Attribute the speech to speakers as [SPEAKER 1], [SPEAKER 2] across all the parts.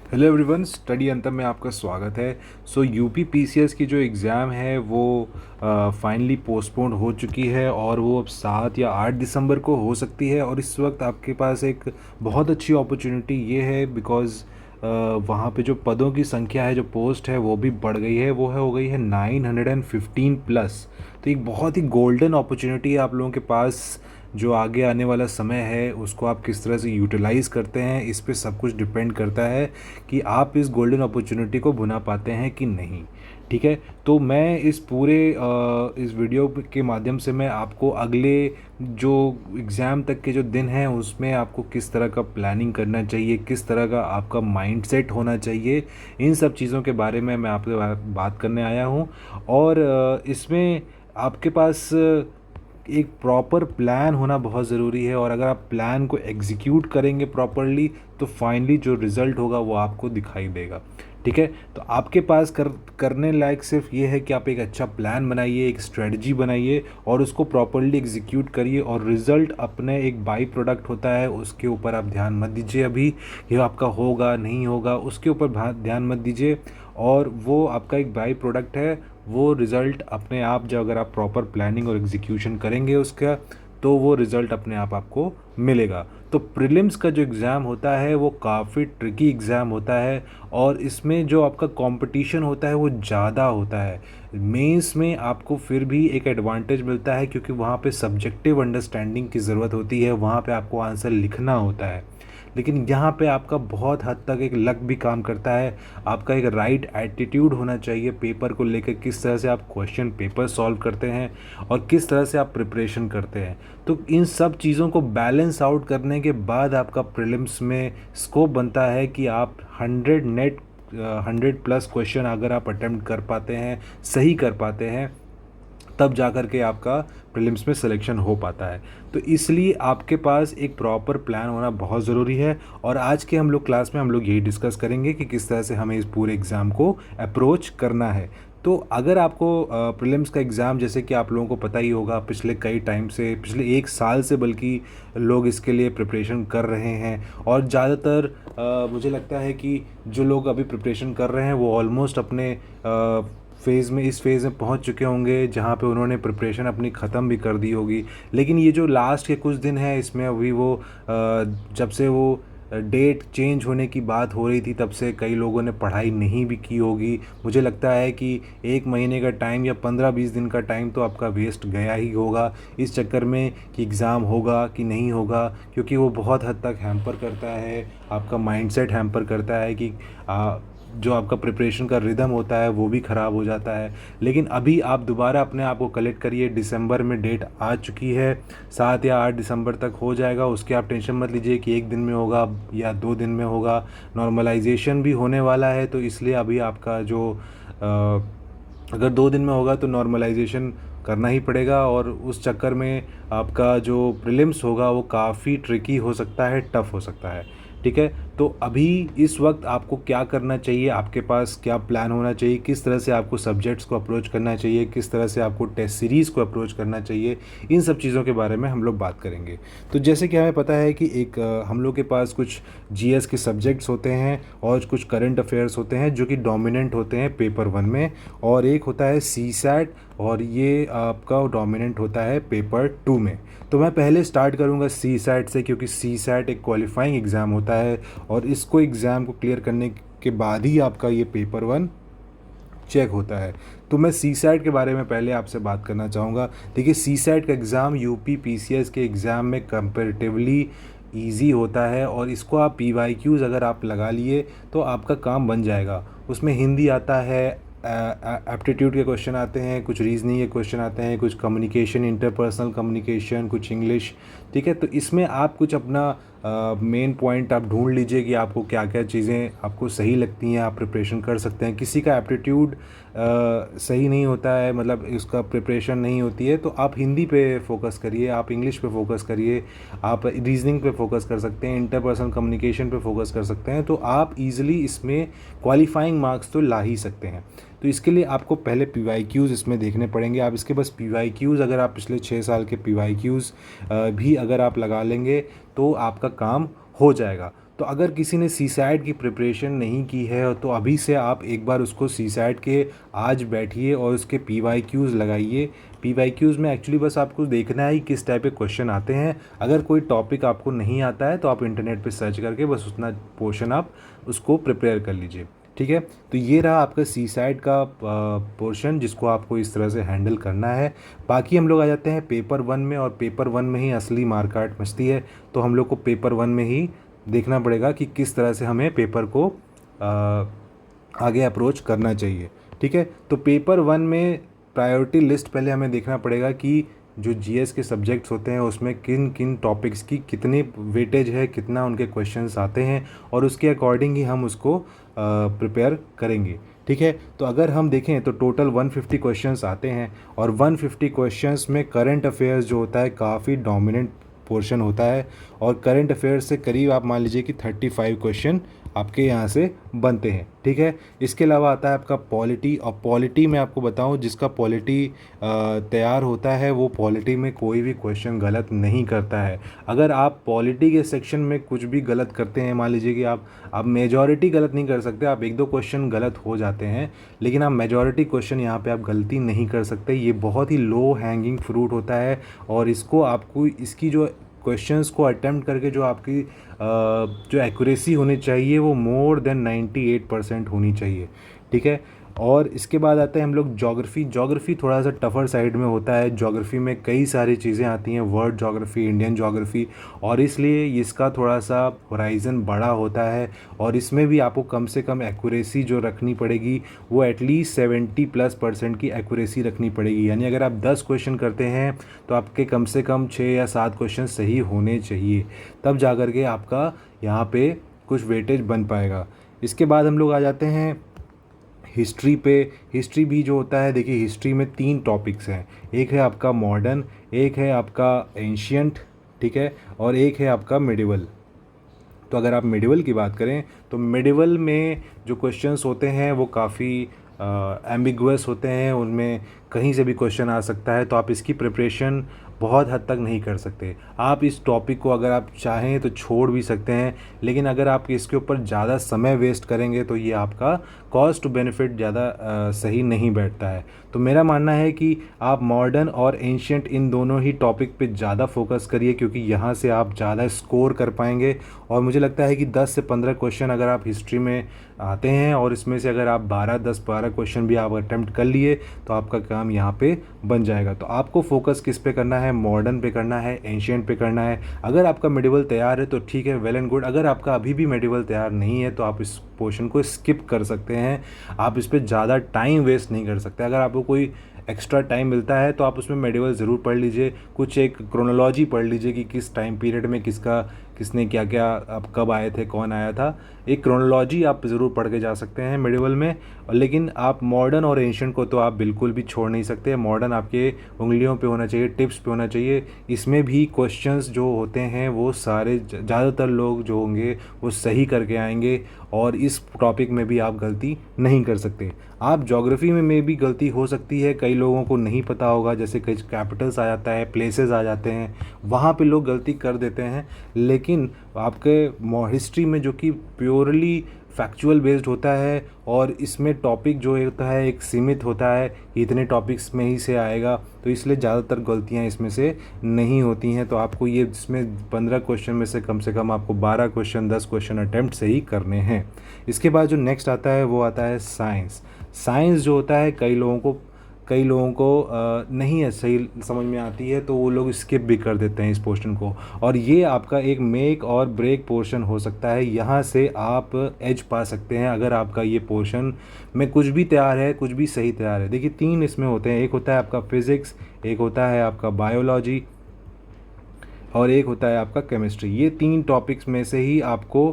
[SPEAKER 1] Hello everyone, study अंतम में आपका स्वागत है। यूपी पीसीएस की जो एग्ज़ाम है वो फाइनली पोस्टपोन हो चुकी है और वो अब 7 या 8 दिसंबर को हो सकती है। और इस वक्त आपके पास एक बहुत अच्छी अपॉर्चुनिटी ये है बिकॉज़ वहाँ पे जो पदों की संख्या है, जो पोस्ट है वो भी बढ़ गई है, वो है हो गई है 915 प्लस। तो एक बहुत ही गोल्डन अपॉर्चुनिटी है आप लोगों के पास। जो आगे आने वाला समय है उसको आप किस तरह से यूटिलाइज़ करते हैं, इस पे सब कुछ डिपेंड करता है कि आप इस गोल्डन अपॉर्चुनिटी को भुना पाते हैं कि नहीं। ठीक है, तो मैं इस पूरे इस वीडियो के माध्यम से मैं आपको अगले जो एग्ज़ाम तक के जो दिन हैं उसमें आपको किस तरह का प्लानिंग करना चाहिए, किस तरह का आपका माइंडसेट होना चाहिए, इन सब चीज़ों के बारे में मैं आपके बात करने आया हूँ। और इसमें आपके पास एक प्रॉपर प्लान होना बहुत ज़रूरी है। और अगर आप प्लान को एग्जीक्यूट करेंगे प्रॉपरली तो फाइनली जो रिज़ल्ट होगा वो आपको दिखाई देगा। ठीक है, तो आपके पास करने लायक सिर्फ ये है कि आप एक अच्छा प्लान बनाइए, एक स्ट्रेटजी बनाइए और उसको प्रॉपरली एग्जीक्यूट करिए। और रिज़ल्ट अपने एक बाई प्रोडक्ट होता है, उसके ऊपर आप ध्यान मत दीजिए अभी ये आपका होगा नहीं होगा, उसके ऊपर ध्यान मत दीजिए। और वो आपका एक बाई प्रोडक्ट है, वो रिज़ल्ट अपने आप, जब अगर आप प्रॉपर प्लानिंग और एग्जीक्यूशन करेंगे उसका, तो वो रिज़ल्ट अपने आप आपको मिलेगा। तो प्रीलिम्स का जो एग्ज़ाम होता है वो काफ़ी ट्रिकी एग्ज़ाम होता है और इसमें जो आपका कंपटीशन होता है वो ज़्यादा होता है। मेंस में आपको फिर भी एक एडवांटेज मिलता है क्योंकि वहाँ पे सब्जेक्टिव अंडरस्टैंडिंग की ज़रूरत होती है, वहाँ पे आपको आंसर लिखना होता है। लेकिन यहाँ पे आपका बहुत हद तक एक लक भी काम करता है। आपका एक राइट एटीट्यूड होना चाहिए पेपर को लेकर, किस तरह से आप क्वेश्चन पेपर सॉल्व करते हैं और किस तरह से आप प्रिपरेशन करते हैं। तो इन सब चीज़ों को बैलेंस आउट करने के बाद आपका प्रीलिम्स में स्कोप बनता है कि आप 100 प्लस क्वेश्चन अगर आप अटेम्प्ट कर पाते हैं, सही कर पाते हैं, तब जा कर के आपका प्रीलिम्स में सिलेक्शन हो पाता है। तो इसलिए आपके पास एक प्रॉपर प्लान होना बहुत ज़रूरी है। और आज के हम लोग क्लास में हम लोग यही डिस्कस करेंगे कि किस तरह से हमें इस पूरे एग्ज़ाम को अप्रोच करना है। तो अगर आपको प्रीलिम्स का एग्ज़ाम, जैसे कि आप लोगों को पता ही होगा, पिछले कई टाइम से, पिछले 1 साल से बल्कि लोग इसके लिए प्रिपरेशन कर रहे हैं। और ज़्यादातर मुझे लगता है कि जो लोग अभी प्रिपरेशन कर रहे हैं वो ऑलमोस्ट अपने इस फेज़ में पहुंच चुके होंगे जहां पे उन्होंने प्रिपरेशन अपनी ख़त्म भी कर दी होगी। लेकिन ये जो लास्ट के कुछ दिन हैं इसमें अभी वो जब से वो डेट चेंज होने की बात हो रही थी तब से कई लोगों ने पढ़ाई नहीं भी की होगी। मुझे लगता है कि 1 महीने का टाइम या 15-20 दिन का टाइम तो आपका वेस्ट गया ही होगा इस चक्कर में कि एग्ज़ाम होगा कि नहीं होगा, क्योंकि वो बहुत हद तक हैम्पर करता है, आपका माइंडसेट हैम्पर करता है कि जो आपका प्रिपरेशन का रिदम होता है वो भी ख़राब हो जाता है। लेकिन अभी आप दोबारा अपने आप को कलेक्ट करिए, दिसंबर में डेट आ चुकी है, 7 या 8 दिसंबर तक हो जाएगा। उसके आप टेंशन मत लीजिए कि 1 दिन में होगा या 2 दिन में होगा। नॉर्मलाइजेशन भी होने वाला है, तो इसलिए अभी आपका जो अगर 2 दिन में होगा तो नॉर्मलाइजेशन करना ही पड़ेगा। और उस चक्कर में आपका जो प्रीलिम्स होगा वो काफ़ी ट्रिकी हो सकता है, टफ़ हो सकता है। ठीक है, तो अभी इस वक्त आपको क्या करना चाहिए, आपके पास क्या प्लान होना चाहिए, किस तरह से आपको सब्जेक्ट्स को अप्रोच करना चाहिए, किस तरह से आपको टेस्ट सीरीज़ को अप्रोच करना चाहिए, इन सब चीज़ों के बारे में हम लोग बात करेंगे। तो जैसे कि हमें पता है कि एक हम लोग के पास कुछ जीएस के सब्जेक्ट्स होते हैं और कुछ करंट अफेयर्स होते हैं जो कि डोमिनेंट होते हैं पेपर 1 में, और एक होता है सी सैट और ये आपका डोमिनेंट होता है पेपर 2 में। तो मैं पहले स्टार्ट करूंगा सी सैट से, क्योंकि सी सैट एक क्वालिफाइंग एग्ज़ाम होता है और इसको एग्ज़ाम को क्लियर करने के बाद ही आपका ये पेपर 1 चेक होता है। तो मैं सी सैट के बारे में पहले आपसे बात करना चाहूँगा। देखिए, सी सैट का एग्ज़ाम यूपी पीसीएस के एग्ज़ाम में कंपैरेटिवली ईजी होता है और इसको आप पीवाईक्यूज़ अगर आप लगा लिए तो आपका काम बन जाएगा। उसमें हिंदी आता है, एप्टीट्यूड के क्वेश्चन आते हैं, कुछ रीजनिंग के क्वेश्चन आते हैं, कुछ कम्युनिकेशन, इंटरपर्सनल कम्युनिकेशन, कुछ इंग्लिश। ठीक है, तो इसमें आप कुछ अपना मेन पॉइंट आप ढूंढ लीजिए कि आपको क्या क्या चीज़ें आपको सही लगती हैं, आप प्रिपरेशन कर सकते हैं। किसी का एप्टीट्यूड सही नहीं होता है, मतलब उसका प्रिपरेशन नहीं होती है, तो आप हिंदी पे फोकस करिए, आप इंग्लिश पे फोकस करिए, आप रीजनिंग पे फोकस कर सकते हैं, इंटरपर्सनल कम्युनिकेशन पे फोकस कर सकते हैं। तो आप इजीली इसमें क्वालिफाइंग मार्क्स तो ला ही सकते हैं। तो इसके लिए आपको पहले पीवाईक्यूज़ इसमें देखने पड़ेंगे। आप इसके बस पीवाईक्यूज़, अगर आप पिछले 6 साल के पीवाईक्यूज़ भी अगर आप लगा लेंगे तो आपका काम हो जाएगा। तो अगर किसी ने सीसैट की प्रिपरेशन नहीं की है तो अभी से आप एक बार उसको सीसैट के आज बैठिए और उसके पीवाईक्यूज़ लगाइए। पीवाईक्यूज़ में एक्चुअली बस आपको देखना है कि किस टाइप के क्वेश्चन आते हैं। अगर कोई टॉपिक आपको नहीं आता है तो आप इंटरनेट पे सर्च करके बस उतना पोर्शन आप उसको प्रिपेयर कर लीजिए, ठीक है। तो ये रहा आपका सीसैट का पोर्शन जिसको आपको इस तरह से हैंडल करना है। बाकी हम लोग आ जाते हैं पेपर 1 में, और पेपर 1 में ही असली मारकाट मचती है। तो हम लोग को पेपर 1 में ही देखना पड़ेगा कि किस तरह से हमें पेपर को आगे अप्रोच करना चाहिए, ठीक है। तो पेपर 1 में प्रायोरिटी लिस्ट पहले हमें देखना पड़ेगा कि जो जीएस के सब्जेक्ट्स होते हैं उसमें किन किन टॉपिक्स की कितनी वेटेज है, कितना उनके क्वेश्चंस आते हैं, और उसके अकॉर्डिंग ही हम उसको प्रिपेयर करेंगे, ठीक है। तो अगर हम देखें तो टोटल 150 क्वेश्चंस आते हैं, और 150 क्वेश्चंस में करंट अफेयर्स जो होता है काफ़ी डोमिनेंट पोर्शन होता है, और करंट अफेयर्स से करीब आप मान लीजिए कि 35 क्वेश्चन आपके यहाँ से बनते हैं, ठीक है। इसके अलावा आता है आपका पॉलिटी, और पॉलिटी में आपको बताऊं जिसका पॉलिटी तैयार होता है वो पॉलिटी में कोई भी क्वेश्चन गलत नहीं करता है। अगर आप पॉलिटी के सेक्शन में कुछ भी गलत करते हैं, मान लीजिए कि आप मेजॉरिटी गलत नहीं कर सकते, आप 1-2 क्वेश्चन गलत हो जाते हैं, लेकिन आप मेजॉरिटी क्वेश्चन यहाँ पे आप गलती नहीं कर सकते। ये बहुत ही लो हैंगिंग फ्रूट होता है, और इसको आपको इसकी जो क्वेश्चंस को अटेम्प्ट करके जो आपकी जो एक्यूरेसी होनी चाहिए वो मोर देन 98% होनी चाहिए, ठीक है। और इसके बाद आता है हम लोग ज्योग्राफी। ज्योग्राफी थोड़ा सा टफ़र साइड में होता है। ज्योग्राफी में कई सारी चीज़ें आती हैं, वर्ल्ड ज्योग्राफी, इंडियन ज्योग्राफी, और इसलिए इसका थोड़ा सा होराइज़न बड़ा होता है, और इसमें भी आपको कम से कम एक्यूरेसी जो रखनी पड़ेगी वो एटलीस्ट 70+% की एक्यूरेसी रखनी पड़ेगी। यानी अगर आप 10 क्वेश्चन करते हैं तो आपके कम से कम 6 या 7 क्वेश्चन सही होने चाहिए, तब जा कर के आपका यहाँ पे कुछ वेटेज बन पाएगा। इसके बाद हम लोग आ जाते हैं हिस्ट्री पे। हिस्ट्री भी जो होता है, देखिए हिस्ट्री में 3 टॉपिक्स हैं। एक है आपका मॉडर्न, एक है आपका एंशियंट, ठीक है, और एक है आपका मिडिवल। तो अगर आप मिडिवल की बात करें तो मिडिवल में जो क्वेश्चंस होते हैं वो काफ़ी एम्बिगुअस होते हैं, उनमें कहीं से भी क्वेश्चन आ सकता है, तो आप इसकी प्रिपरेशन बहुत हद तक नहीं कर सकते। आप इस टॉपिक को अगर आप चाहें तो छोड़ भी सकते हैं, लेकिन अगर आप इसके ऊपर ज़्यादा समय वेस्ट करेंगे तो ये आपका कॉस्ट टू बेनिफिट ज़्यादा सही नहीं बैठता है। तो मेरा मानना है कि आप मॉडर्न और एंशियंट इन दोनों ही टॉपिक पे ज़्यादा फोकस करिए, क्योंकि यहाँ से आप ज़्यादा स्कोर कर पाएंगे। और मुझे लगता है कि 10 से 15 क्वेश्चन अगर आप हिस्ट्री में आते हैं और इसमें से अगर आप 10-12 क्वेश्चन भी आप अटैम्प्ट कर लिए तो आपका काम यहाँ पे बन जाएगा। तो आपको फोकस किस पे करना है, मॉडर्न पे करना है, एंशियंट पे करना है। अगर आपका मिडिवल तैयार है तो ठीक है, वेल एंड गुड। अगर आपका अभी भी मिडिवल तैयार नहीं है तो आप इस पोर्शन को स्किप कर सकते हैं, आप इस पर ज़्यादा टाइम वेस्ट नहीं कर सकते। अगर आपको कोई एक्स्ट्रा टाइम मिलता है तो आप उसमें मेडिवल ज़रूर पढ़ लीजिए, कुछ एक क्रोनोलॉजी पढ़ लीजिए कि किस टाइम पीरियड में किसने क्या क्या, अब कब आए थे, कौन आया था। एक क्रोनोलॉजी आप ज़रूर पढ़ के जा सकते हैं मेडिवल में। लेकिन आप मॉडर्न और एंशियंट को तो आप बिल्कुल भी छोड़ नहीं सकते। मॉडर्न आपके उंगलियों पे होना चाहिए, टिप्स पे होना चाहिए। इसमें भी क्वेश्चंस जो होते हैं वो सारे ज़्यादातर लोग जो होंगे वो सही करके आएंगे, और इस टॉपिक में भी आप गलती नहीं कर सकते। आप ज्योग्राफी में भी गलती हो सकती है, कई लोगों को नहीं पता होगा, जैसे कई कैपिटल्स आ जाता है, प्लेसेस आ जाते हैं, वहाँ पे लोग गलती कर देते हैं। लेकिन आपके हिस्ट्री में जो कि प्योरली फैक्चुअल बेस्ड होता है, और इसमें टॉपिक जो होता है एक सीमित होता है, इतने टॉपिक्स में ही से आएगा, तो इसलिए ज़्यादातर गलतियां इसमें से नहीं होती हैं। तो आपको ये इसमें 15 क्वेश्चन में से कम आपको 12 क्वेश्चन, 10 क्वेश्चन अटैम्प्ट से ही करने हैं। इसके बाद जो नेक्स्ट आता है वो आता है साइंस। साइंस जो होता है कई लोगों को नहीं है सही समझ में आती है, तो वो लोग स्किप भी कर देते हैं इस पोर्शन को, और ये आपका एक मेक और ब्रेक पोर्शन हो सकता है। यहाँ से आप एज पा सकते हैं अगर आपका ये पोर्शन में कुछ भी तैयार है, कुछ भी सही तैयार है। देखिए 3 इसमें होते हैं, एक होता है आपका फिज़िक्स, एक होता है आपका बायोलॉजी, और एक होता है आपका केमिस्ट्री। ये 3 टॉपिक्स में से ही आपको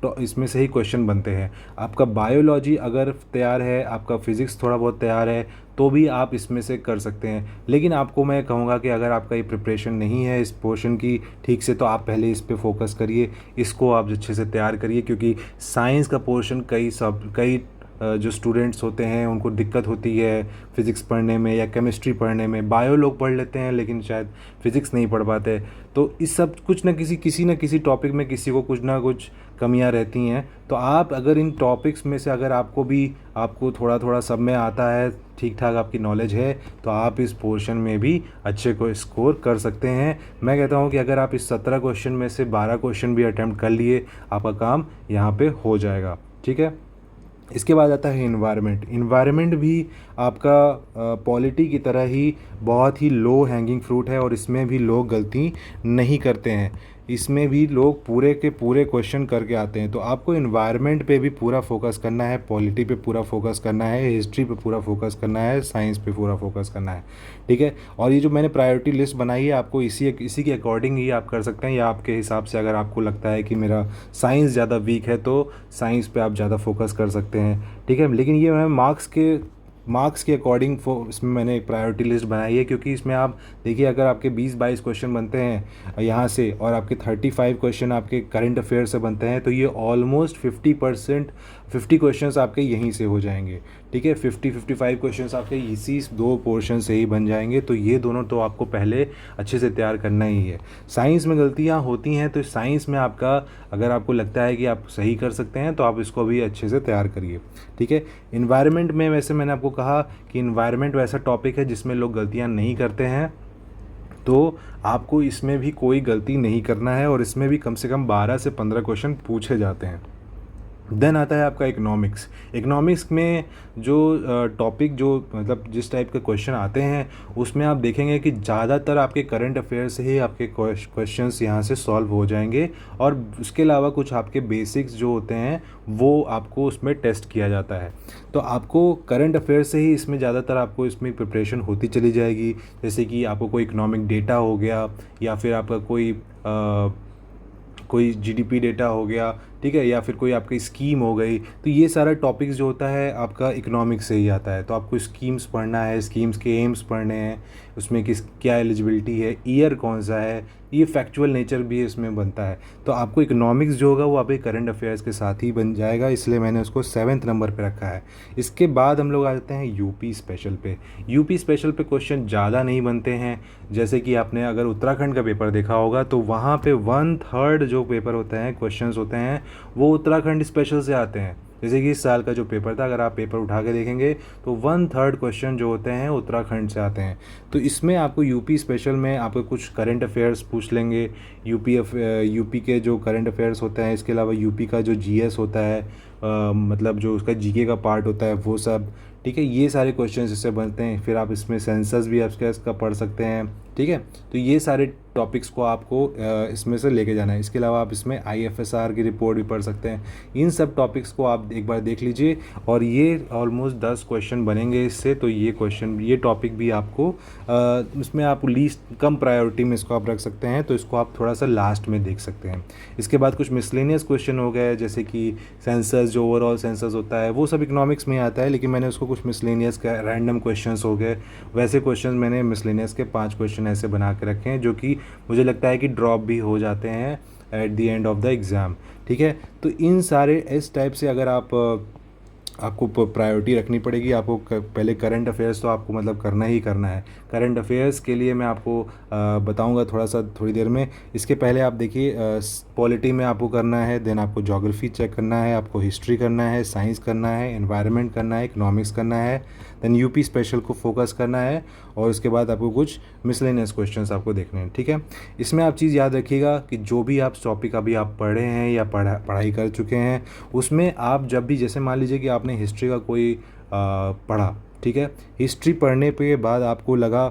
[SPEAKER 1] तो इसमें से ही क्वेश्चन बनते हैं। आपका बायोलॉजी अगर तैयार है, आपका फिज़िक्स थोड़ा बहुत तैयार है, तो भी आप इसमें से कर सकते हैं। लेकिन आपको मैं कहूँगा कि अगर आपका ये प्रिपरेशन नहीं है इस पोर्शन की ठीक से, तो आप पहले इस पे फोकस करिए, इसको आप अच्छे से तैयार करिए, क्योंकि साइंस का पोर्शन कई जो स्टूडेंट्स होते हैं उनको दिक्कत होती है फ़िज़िक्स पढ़ने में या केमिस्ट्री पढ़ने में। बायो लोग पढ़ लेते हैं लेकिन शायद फ़िज़िक्स नहीं पढ़ पाते। तो इस सब कुछ न किसी टॉपिक में किसी को कुछ ना कुछ कमियां रहती हैं। तो आप अगर इन टॉपिक्स में से अगर आपको थोड़ा थोड़ा सब में आता है, ठीक ठाक आपकी नॉलेज है, तो आप इस पोर्शन में भी अच्छे को स्कोर कर सकते हैं। मैं कहता हूं कि अगर आप इस 17 क्वेश्चन में से 12 क्वेश्चन भी अटैम्प्ट कर लिए, आपका काम यहाँ पे हो जाएगा। ठीक है। इसके बाद आता है इन्वायरमेंट भी आपका पॉलिटी की तरह ही बहुत ही लो हैंगिंग फ्रूट है और इसमें भी लोग गलती नहीं करते हैं। इसमें भी लोग पूरे के पूरे क्वेश्चन करके आते हैं। तो आपको इन्वायरमेंट पे भी पूरा फोकस करना है, पॉलिटी पे पूरा फोकस करना है, हिस्ट्री पे पूरा फोकस करना है, साइंस पे पूरा फोकस करना है। ठीक है। और ये जो मैंने प्रायोरिटी लिस्ट बनाई है, आपको इसी के अकॉर्डिंग ही आप कर सकते हैं, या आपके हिसाब से अगर आपको लगता है कि मेरा साइंस ज़्यादा वीक है तो साइंस पे आप ज़्यादा फोकस कर सकते हैं। ठीक है। लेकिन ये मैं मार्क्स के अकॉर्डिंग इसमें मैंने एक प्रायोरिटी लिस्ट बनाई है, क्योंकि इसमें आप देखिए अगर आपके 20-22 क्वेश्चन बनते हैं यहाँ से और आपके 35 क्वेश्चन आपके करंट अफेयर से बनते हैं, तो ये ऑलमोस्ट 50 क्वेश्चंस आपके यहीं से हो जाएंगे। ठीक है। 55 क्वेश्चंस आपके इसी दो पोर्शन से ही बन जाएंगे। तो ये दोनों तो आपको पहले अच्छे से तैयार करना ही है। साइंस में गलतियाँ होती हैं, तो साइंस में अगर आपको लगता है कि आप सही कर सकते हैं तो आप इसको भी अच्छे से तैयार करिए। ठीक है। इन्वायरमेंट में वैसे मैंने आपको कहा कि इन्वायरमेंट वैसा टॉपिक है जिसमें लोग गलतियाँ नहीं करते हैं, तो आपको इसमें भी कोई गलती नहीं करना है और इसमें भी कम से कम 12 से 15 क्वेश्चन पूछे जाते हैं। देन आता है आपका इकोनॉमिक्स में जो टॉपिक जो मतलब जिस टाइप के क्वेश्चन आते हैं उसमें आप देखेंगे कि ज़्यादातर आपके करंट अफेयर से ही आपके क्वेश्चंस यहाँ से सॉल्व हो जाएंगे, और उसके अलावा कुछ आपके बेसिक्स जो होते हैं वो आपको उसमें टेस्ट किया जाता है। तो आपको करंट अफेयर से ही इसमें ज़्यादातर आपको इसमें प्रिपरेशन होती चली जाएगी। जैसे कि आपको कोई इकोनॉमिक डेटा हो गया, या फिर आपका कोई जीडीपी डेटा हो गया, ठीक है, या फिर कोई आपकी स्कीम हो गई। तो ये सारा टॉपिक्स जो होता है आपका इकोनॉमिक्स से ही आता है। तो आपको स्कीम्स पढ़ना है, स्कीम्स के एम्स पढ़ने हैं, उसमें क्या एलिजिबिलिटी है, ईयर कौन सा है, ये फैक्चुअल नेचर भी इसमें बनता है। तो आपको इकोनॉमिक्स जो होगा वो आपके करंट अफेयर्स के साथ ही बन जाएगा, इसलिए मैंने उसको 7th नंबर पे रखा है। इसके बाद हम लोग आ जाते हैं यूपी स्पेशल पे। यूपी स्पेशल पे क्वेश्चन ज़्यादा नहीं बनते हैं। जैसे कि आपने अगर उत्तराखंड का पेपर देखा होगा तो वहाँ पे 1/3 जो पेपर होते हैं, क्वेश्चंस होते हैं, वो उत्तराखंड स्पेशल से आते हैं। जैसे कि इस साल का जो पेपर था, अगर आप पेपर उठा के देखेंगे तो 1/3 क्वेश्चन जो होते हैं उत्तराखंड से आते हैं। तो इसमें आपको यूपी स्पेशल में आपको कुछ करंट अफेयर्स पूछ लेंगे, यूपी के जो करंट अफेयर्स होते हैं, इसके अलावा यूपी का जो जीएस होता है, मतलब जो उसका जीके का पार्ट होता है वो सब। ठीक है। ये सारे क्वेश्चन इससे बनते हैं। फिर आप इसमें सेंसस भी आपके इसका पढ़ सकते हैं। ठीक है। तो ये सारे टॉपिक्स को आपको इसमें से लेके जाना है। इसके अलावा आप इसमें आईएफएसआर की रिपोर्ट भी पढ़ सकते हैं। इन सब टॉपिक्स को आप एक बार देख लीजिए, और ये ऑलमोस्ट 10 क्वेश्चन बनेंगे इससे। तो ये टॉपिक भी आपको इसमें आप लीस्ट कम प्रायोरिटी में इसको आप रख सकते हैं, तो इसको आप थोड़ा सा लास्ट में देख सकते हैं। इसके बाद कुछ मिसलेनियस क्वेश्चन हो गए, जैसे कि सेंसस, जो ओवरऑल सेंसस होता है वो सब इकोनॉमिक्स में आता है, लेकिन मैंने उसको कुछ मिसलेनियस का रैंडम क्वेश्चंस हो गए, वैसे क्वेश्चन मैंने मिसलेनियस के 5 क्वेश्चन ऐसे बना के रखे हैं, जो कि मुझे लगता है कि ड्रॉप भी हो जाते हैं at the end of the exam. ठीक है। तो इन सारे इस टाइप से अगर आपको प्रायोरिटी रखनी पड़ेगी। आपको पहले करंट अफेयर्स तो आपको मतलब करना ही करना है। करंट अफेयर्स के लिए मैं आपको बताऊंगा थोड़ी देर में। इसके पहले आप देखिए, पॉलिटी में आपको करना है, देन आपको ज्योग्राफी चेक करना है, आपको हिस्ट्री करना है, साइंस करना है, एनवायरनमेंट करना है, इकोनॉमिक्स करना है, देन यूपी स्पेशल को फोकस करना है, और उसके बाद आपको कुछ मिसलेनियस क्वेश्चंस आपको देखने हैं। ठीक है। इसमें आप चीज़ याद रखिएगा कि जो भी आप टॉपिक अभी आप पढ़े हैं या पढ़ाई कर चुके हैं, उसमें आप जब भी, जैसे मान लीजिए कि आपने हिस्ट्री का कोई पढ़ा, ठीक है, हिस्ट्री पढ़ने के बाद आपको लगा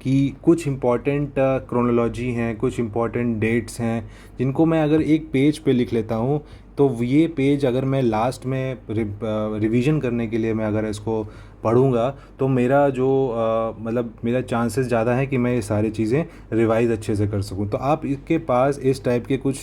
[SPEAKER 1] कि कुछ इम्पॉर्टेंट क्रोनोलॉजी हैं, कुछ इम्पॉर्टेंट डेट्स हैं, जिनको मैं अगर एक पेज पे लिख लेता हूँ, तो ये पेज अगर मैं लास्ट में रिवीजन करने के लिए मैं अगर इसको पढ़ूंगा, तो मेरा जो मतलब मेरा चांसेस ज़्यादा है कि मैं ये सारी चीज़ें रिवाइज़ अच्छे से कर सकूं। तो आप इसके पास इस टाइप के कुछ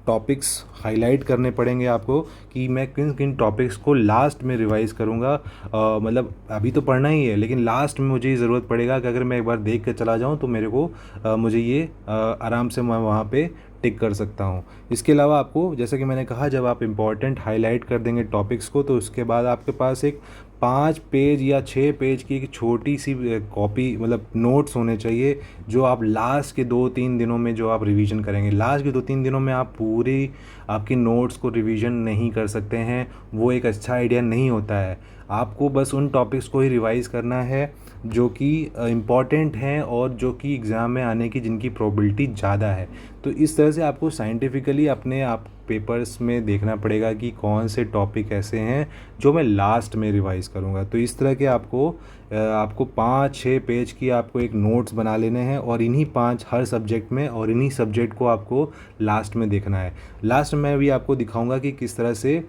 [SPEAKER 1] टॉपिक्स हाईलाइट करने पड़ेंगे आपको, कि मैं किन किन टॉपिक्स को लास्ट में रिवाइज़ करूंगा। मतलब अभी तो पढ़ना ही है, लेकिन लास्ट में मुझे ये ज़रूरत पड़ेगा कि अगर मैं एक बार देख के चला जाऊँ तो मुझे ये आराम से मैं वहाँ पे टिक कर सकता हूँ। इसके अलावा आपको, जैसा कि मैंने कहा, जब आप इम्पॉर्टेंट हाईलाइट कर देंगे टॉपिक्स को, तो उसके बाद आपके पास एक 5 पेज या 6 पेज की एक छोटी सी कॉपी, मतलब नोट्स होने चाहिए, जो आप लास्ट के 2-3 दिनों में जो आप रिवीजन करेंगे। लास्ट के 2-3 दिनों में आप पूरी आपकी नोट्स को रिवीजन नहीं कर सकते हैं, वो एक अच्छा आइडिया नहीं होता है। आपको बस उन टॉपिक्स को ही रिवाइज़ करना है जो कि इम्पॉर्टेंट हैं और जो कि एग्ज़ाम में आने की जिनकी प्रोबेबिलिटी ज़्यादा है। तो इस तरह से आपको साइंटिफिकली अपने आप पेपर्स में देखना पड़ेगा कि कौन से टॉपिक ऐसे हैं जो मैं लास्ट में रिवाइज़ करूँगा। तो इस तरह के आपको 5-6 पेज की आपको एक नोट्स बना लेने हैं, और इन्हीं 5 हर सब्जेक्ट में, और इन्हीं सब्जेक्ट को आपको लास्ट में देखना है। लास्ट में भी आपको दिखाऊंगा कि किस तरह से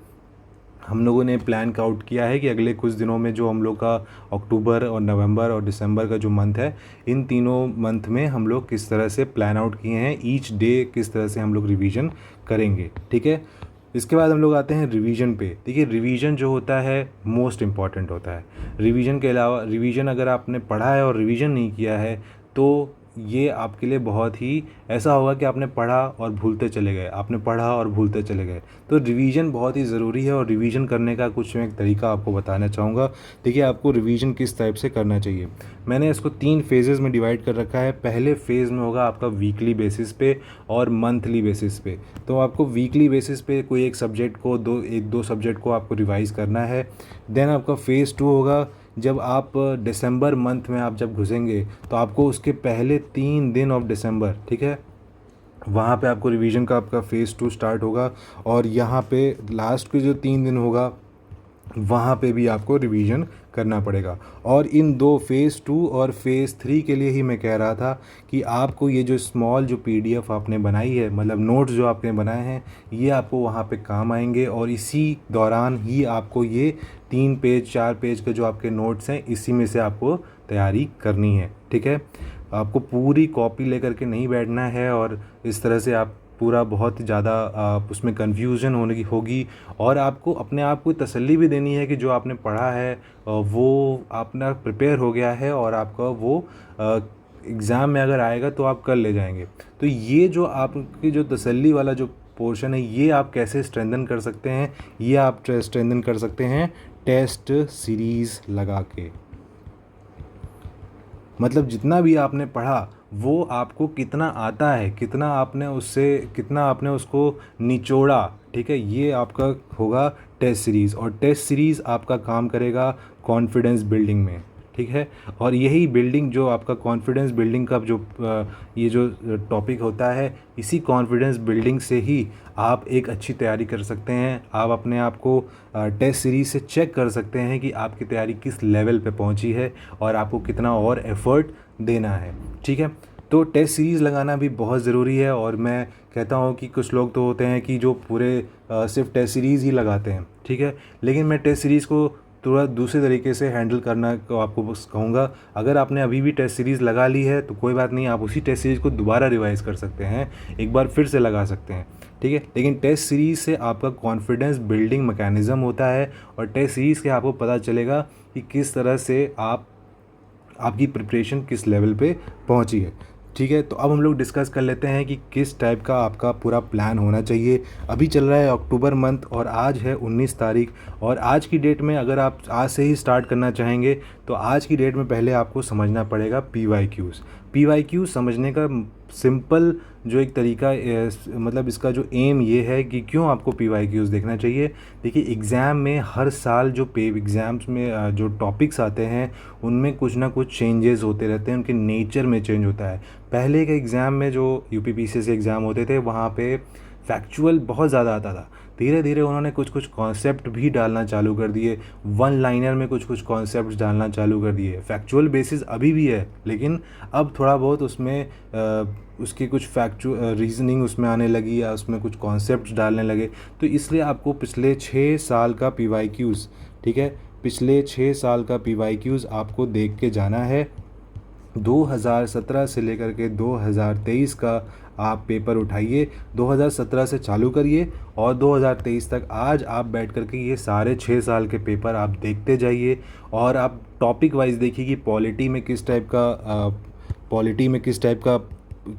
[SPEAKER 1] हम लोगों ने प्लान आउट किया है कि अगले कुछ दिनों में जो हम लोग का अक्टूबर और नवंबर और दिसंबर का जो मंथ है, इन तीनों मंथ में हम लोग किस तरह से प्लान आउट किए हैं, ईच डे किस तरह से हम लोग रिवीजन करेंगे। ठीक है, इसके बाद हम लोग आते हैं रिवीजन पे। देखिए, रिवीजन जो होता है मोस्ट इम्पॉर्टेंट होता है। रिवीजन के अलावा, रिवीजन अगर आपने पढ़ा है और रिवीजन नहीं किया है, तो ये आपके लिए बहुत ही ऐसा होगा कि आपने पढ़ा और भूलते चले गए, आपने पढ़ा और भूलते चले गए। तो रिवीजन बहुत ही ज़रूरी है, और रिवीजन करने का कुछ मैं एक तरीका आपको बताना चाहूँगा। देखिए, आपको रिवीजन किस टाइप से करना चाहिए। मैंने इसको 3 फेजेज़ में डिवाइड कर रखा है। पहले फ़ेज़ में होगा आपका वीकली बेसिस पे और मंथली बेसिस पे। तो आपको वीकली बेसिस पे कोई एक सब्जेक्ट को, 1-2 सब्जेक्ट को आपको रिवाइज़ करना है। देन आपका फ़ेज़ 2 होगा, जब आप दिसंबर मंथ में आप जब घुसेंगे, तो आपको उसके पहले 3 दिन ऑफ दिसंबर, ठीक है, वहाँ पे आपको रिवीजन का आपका फ़ेज़ 2 स्टार्ट होगा। और यहाँ पे लास्ट के जो 3 दिन होगा, वहाँ पे भी आपको रिवीजन करना पड़ेगा। और इन 2 फ़ेज़ 2 और फ़ेज़ 3 के लिए ही मैं कह रहा था कि आपको ये जो स्मॉल जो पीडीएफ आपने बनाई है, मतलब नोट्स जो आपने बनाए हैं, ये आपको वहाँ पे काम आएंगे। और इसी दौरान ही आपको ये 3 पेज 4 पेज के जो आपके नोट्स हैं, इसी में से आपको तैयारी करनी है। ठीक है, आपको पूरी कॉपी लेकर के नहीं बैठना है, और इस तरह से आप पूरा बहुत ज़्यादा उसमें कन्फ्यूज़न होने की होगी। और आपको अपने आप को तसल्ली भी देनी है कि जो आपने पढ़ा है वो अपना प्रिपेयर हो गया है, और आपका वो एग्ज़ाम में अगर आएगा तो आप कर ले जाएंगे। तो ये जो आपकी जो तसल्ली वाला जो पोर्शन है, ये आप कैसे स्ट्रेंथन कर सकते हैं, ये आप स्ट्रेंथन कर सकते हैं टेस्ट सीरीज़ लगा के। मतलब जितना भी आपने पढ़ा, वो आपको कितना आता है, कितना आपने उसको निचोड़ा, ठीक है, ये आपका होगा टेस्ट सीरीज़। और टेस्ट सीरीज़ आपका काम करेगा कॉन्फिडेंस बिल्डिंग में। ठीक है, और यही बिल्डिंग, जो आपका कॉन्फिडेंस बिल्डिंग का जो ये जो टॉपिक होता है, इसी कॉन्फिडेंस बिल्डिंग से ही आप एक अच्छी तैयारी कर सकते हैं। आप अपने आप को टेस्ट सीरीज़ से चेक कर सकते हैं कि आपकी तैयारी किस लेवल पे पहुंची है, और आपको कितना और एफ़र्ट देना है। ठीक है, तो टेस्ट सीरीज़ लगाना भी बहुत ज़रूरी है। और मैं कहता हूँ कि कुछ लोग तो होते हैं कि जो पूरे सिर्फ टेस्ट सीरीज़ ही लगाते हैं। ठीक है, लेकिन मैं टेस्ट सीरीज़ को थोड़ा दूसरे तरीके से हैंडल करना को आपको बस कहूँगा। अगर आपने अभी भी टेस्ट सीरीज़ लगा ली है, तो कोई बात नहीं, आप उसी टेस्ट सीरीज़ को दोबारा रिवाइज़ कर सकते हैं, एक बार फिर से लगा सकते हैं। ठीक है, लेकिन टेस्ट सीरीज़ से आपका कॉन्फिडेंस बिल्डिंग मैकेनिज़्म होता है, और टेस्ट सीरीज़ के आपको पता चलेगा कि किस तरह से आपकी प्रिपरेशन किस लेवल पे पहुंची है। ठीक है, तो अब हम लोग डिस्कस कर लेते हैं कि किस टाइप का आपका पूरा प्लान होना चाहिए। अभी चल रहा है अक्टूबर मंथ, और आज है 19 तारीख। और आज की डेट में अगर आप आज से ही स्टार्ट करना चाहेंगे, तो आज की डेट में पहले आपको समझना पड़ेगा पी वाई क्यूज़ समझने का सिंपल जो एक तरीका, मतलब इसका जो एम ये है कि क्यों आपको पी वाई क्यूज़ देखना चाहिए। देखिए, एग्ज़ाम में हर साल जो एग्ज़ाम्स में जो टॉपिक्स आते हैं, उनमें कुछ ना कुछ चेंजेस होते रहते हैं, उनके नेचर में चेंज होता है। पहले के एग्ज़ाम में जो यूपीपीसीएस एग्ज़ाम होते थे, वहाँ पे फैक्चुअल बहुत ज़्यादा आता था। धीरे धीरे उन्होंने कुछ कुछ कॉन्सेप्ट भी डालना चालू कर दिए, वन लाइनर में कुछ कुछ कॉन्सेप्ट डालना चालू कर दिए। फैक्चुअल बेसिस अभी भी है, लेकिन अब थोड़ा बहुत उसमें उसकी कुछ रीजनिंग उसमें आने लगी, या उसमें कुछ कॉन्सेप्ट डालने लगे। तो इसलिए आपको पिछले 6 साल का पी वाई क्यूज़, ठीक है, पिछले 6 साल का पी वाई क्यूज़ आपको देख के जाना है। 2017 से लेकर के 2023 का आप पेपर उठाइए, 2017 से चालू करिए, और 2023 तक आज आप बैठ करके ये सारे 6 साल के पेपर आप देखते जाइए। और आप टॉपिक वाइज देखिए कि पॉलिटी में किस टाइप का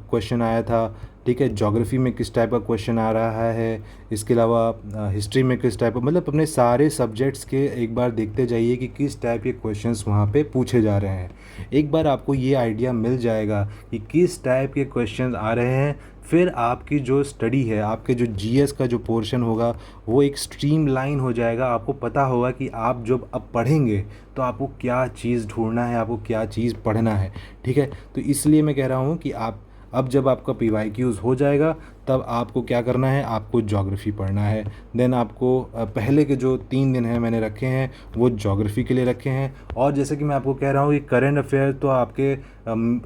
[SPEAKER 1] क्वेश्चन आया था, ठीक है, ज्योग्राफी में किस टाइप का क्वेश्चन आ रहा है, इसके अलावा हिस्ट्री में किस टाइप का, मतलब अपने सारे सब्जेक्ट्स के एक बार देखते जाइए कि किस टाइप के क्वेश्चंस वहाँ पे पूछे जा रहे हैं। एक बार आपको ये आइडिया मिल जाएगा कि किस टाइप के क्वेश्चंस आ रहे हैं, फिर आपकी जो स्टडी है, आपके जो जीएस का जो पोर्शन होगा वो एक स्ट्रीमलाइन हो जाएगा। आपको पता होगा कि आप जब अब पढ़ेंगे तो आपको क्या चीज़ ढूंढना है, आपको क्या चीज़ पढ़ना है। ठीक है, तो इसलिए मैं कह रहा हूँ कि आप अब जब आपका पीवाईक्यूज़ हो जाएगा तब आपको क्या करना है, आपको ज्योग्राफी पढ़ना है। देन आपको पहले के जो 3 दिन हैं मैंने रखे हैं वो ज्योग्राफी के लिए रखे हैं। और जैसे कि मैं आपको कह रहा हूँ कि करंट अफेयर तो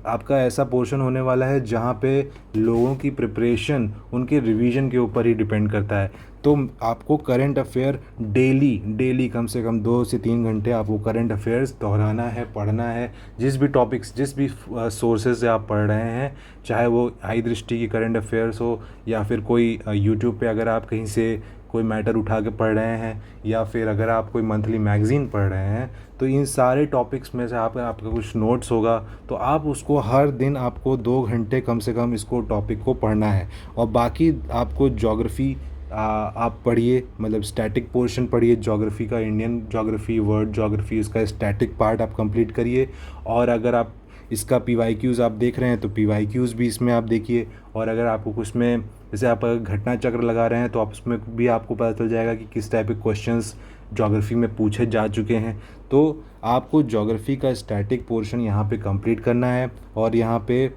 [SPEAKER 1] आपका ऐसा पोर्शन होने वाला है जहाँ पे लोगों की प्रिपरेशन उनके रिवीजन के ऊपर ही डिपेंड करता है। तो आपको करंट अफेयर डेली कम से कम 2 से 3 घंटे आपको करंट अफेयर्स दोहराना है, पढ़ना है। जिस भी टॉपिक्स, जिस भी सोर्सेज से आप पढ़ रहे हैं, चाहे वो आई दृष्टि की करंट अफेयर्स हो या फिर कोई यूट्यूब पे अगर आप कहीं से कोई मैटर उठा के पढ़ रहे हैं, या फिर अगर आप कोई मंथली मैगज़ीन पढ़ रहे हैं, तो इन सारे टॉपिक्स में से आपका कुछ नोट्स होगा तो आप उसको हर दिन आपको 2 घंटे कम से कम इसको टॉपिक को पढ़ना है। और बाकी आपको ज्योग्राफी आप पढ़िए, मतलब स्टैटिक पोर्शन पढ़िए ज्योग्राफी का, इंडियन ज्योग्राफी, वर्ल्ड ज्योग्राफी, इसका स्टैटिक पार्ट आप कंप्लीट करिए। और अगर आप इसका पीवाईक्यूज़ आप देख रहे हैं तो पीवाईक्यूज़ भी इसमें आप देखिए। और अगर आपको कुछ में, जैसे आप अगर घटना चक्र लगा रहे हैं तो आप उसमें भी आपको पता चल जाएगा कि किस टाइप के क्वेश्चंस ज्योग्राफी में पूछे जा चुके हैं। तो आपको ज्योग्राफी का स्टैटिक पोर्शन यहाँ पे कंप्लीट करना है और यहाँ पे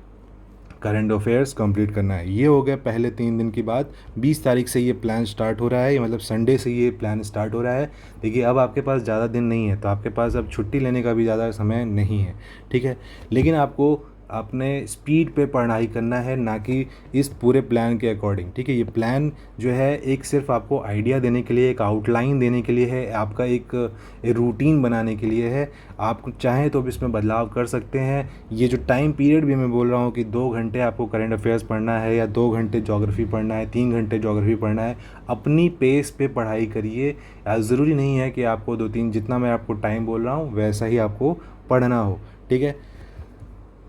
[SPEAKER 1] करंट अफेयर्स कंप्लीट करना है। ये हो गया पहले 3 दिन की बात। 20 तारीख से ये प्लान स्टार्ट हो रहा है, मतलब संडे से ये प्लान स्टार्ट हो रहा है। देखिए अब आपके पास ज़्यादा दिन नहीं है, तो आपके पास अब छुट्टी लेने का भी ज़्यादा समय नहीं है। ठीक है, लेकिन आपको अपने स्पीड पे पढ़ाई करना है, ना कि इस पूरे प्लान के अकॉर्डिंग। ठीक है, ये प्लान जो है एक सिर्फ आपको आइडिया देने के लिए, एक आउटलाइन देने के लिए है, आपका एक रूटीन बनाने के लिए है। आप चाहें तो भी इसमें बदलाव कर सकते हैं। ये जो टाइम पीरियड भी मैं बोल रहा हूँ कि 2 घंटे आपको करंट अफेयर्स पढ़ना है या 2 घंटे ज्योग्राफी पढ़ना है, 3 घंटे ज्योग्राफी पढ़ना है, अपनी पेस पे पढ़ाई करिए। ज़रूरी नहीं है कि आपको 2-3, जितना मैं आपको टाइम बोल रहा हूँ वैसा ही आपको पढ़ना हो। ठीक है,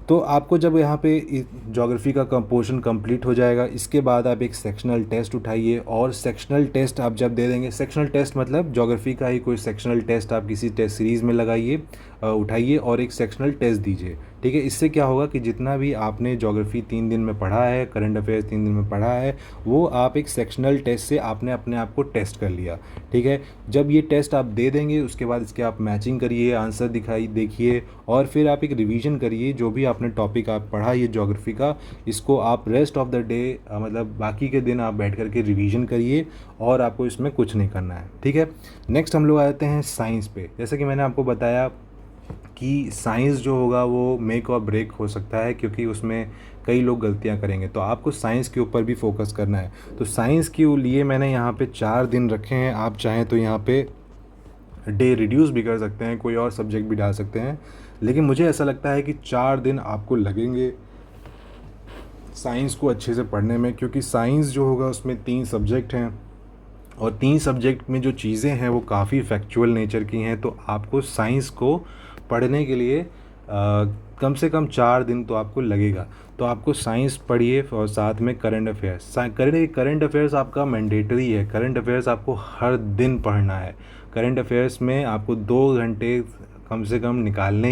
[SPEAKER 1] तो आपको जब यहाँ पे ज्योग्राफी का पोर्शन कंप्लीट हो जाएगा, इसके बाद आप एक सेक्शनल टेस्ट उठाइए। और सेक्शनल टेस्ट आप जब दे देंगे, सेक्शनल टेस्ट मतलब ज्योग्राफी का ही कोई सेक्शनल टेस्ट आप किसी टेस्ट सीरीज़ में लगाइए, उठाइए और एक सेक्शनल टेस्ट दीजिए। ठीक है, इससे क्या होगा कि जितना भी आपने ज्योग्राफी 3 दिन में पढ़ा है, करंट अफेयर्स 3 दिन में पढ़ा है, वो आप एक सेक्शनल टेस्ट से आपने अपने आप को टेस्ट कर लिया। ठीक है, जब ये टेस्ट आप दे देंगे उसके बाद इसके आप मैचिंग करिए, आंसर देखिए और फिर आप एक रिवीजन करिए। जो भी आपने टॉपिक आप पढ़ा ये ज्योग्राफी का, इसको आप रेस्ट ऑफ द डे, मतलब बाकी के दिन आप बैठ करके रिवीजन करिए और आपको इसमें कुछ नहीं करना है। ठीक है, नेक्स्ट हम लोग आते हैं साइंस पे। जैसे कि मैंने आपको बताया कि साइंस जो होगा वो मेक और ब्रेक हो सकता है, क्योंकि उसमें कई लोग गलतियां करेंगे, तो आपको साइंस के ऊपर भी फोकस करना है। तो साइंस के लिए मैंने यहाँ पे 4 दिन रखे हैं। आप चाहें तो यहाँ पे डे रिड्यूस भी कर सकते हैं, कोई और सब्जेक्ट भी डाल सकते हैं, लेकिन मुझे ऐसा लगता है कि 4 दिन आपको लगेंगे साइंस को अच्छे से पढ़ने में, क्योंकि साइंस जो होगा उसमें 3 सब्जेक्ट हैं और 3 सब्जेक्ट में जो चीज़ें हैं वो काफ़ी फैक्चुअल नेचर की हैं। तो आपको साइंस को पढ़ने के लिए कम से कम 4 दिन तो आपको लगेगा। तो आपको साइंस पढ़िए और साथ में करंट अफेयर्स। करंट अफेयर्स आपका मैंडेटरी है, करंट अफेयर्स आपको हर दिन पढ़ना है। करंट अफेयर्स में आपको 2 घंटे कम से कम निकालने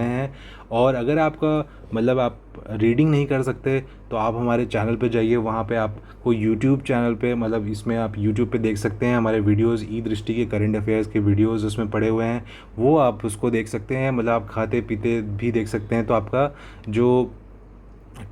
[SPEAKER 1] हैं। और अगर आपका, मतलब आप रीडिंग नहीं कर सकते तो आप हमारे चैनल पे जाइए, वहाँ पे आपको यूट्यूब चैनल पे, मतलब इसमें आप यूट्यूब पे देख सकते हैं हमारे वीडियोस, ई दृष्टि के करंट अफेयर्स के वीडियोस उसमें पड़े हुए हैं, वो आप उसको देख सकते हैं। मतलब आप खाते पीते भी देख सकते हैं। तो आपका जो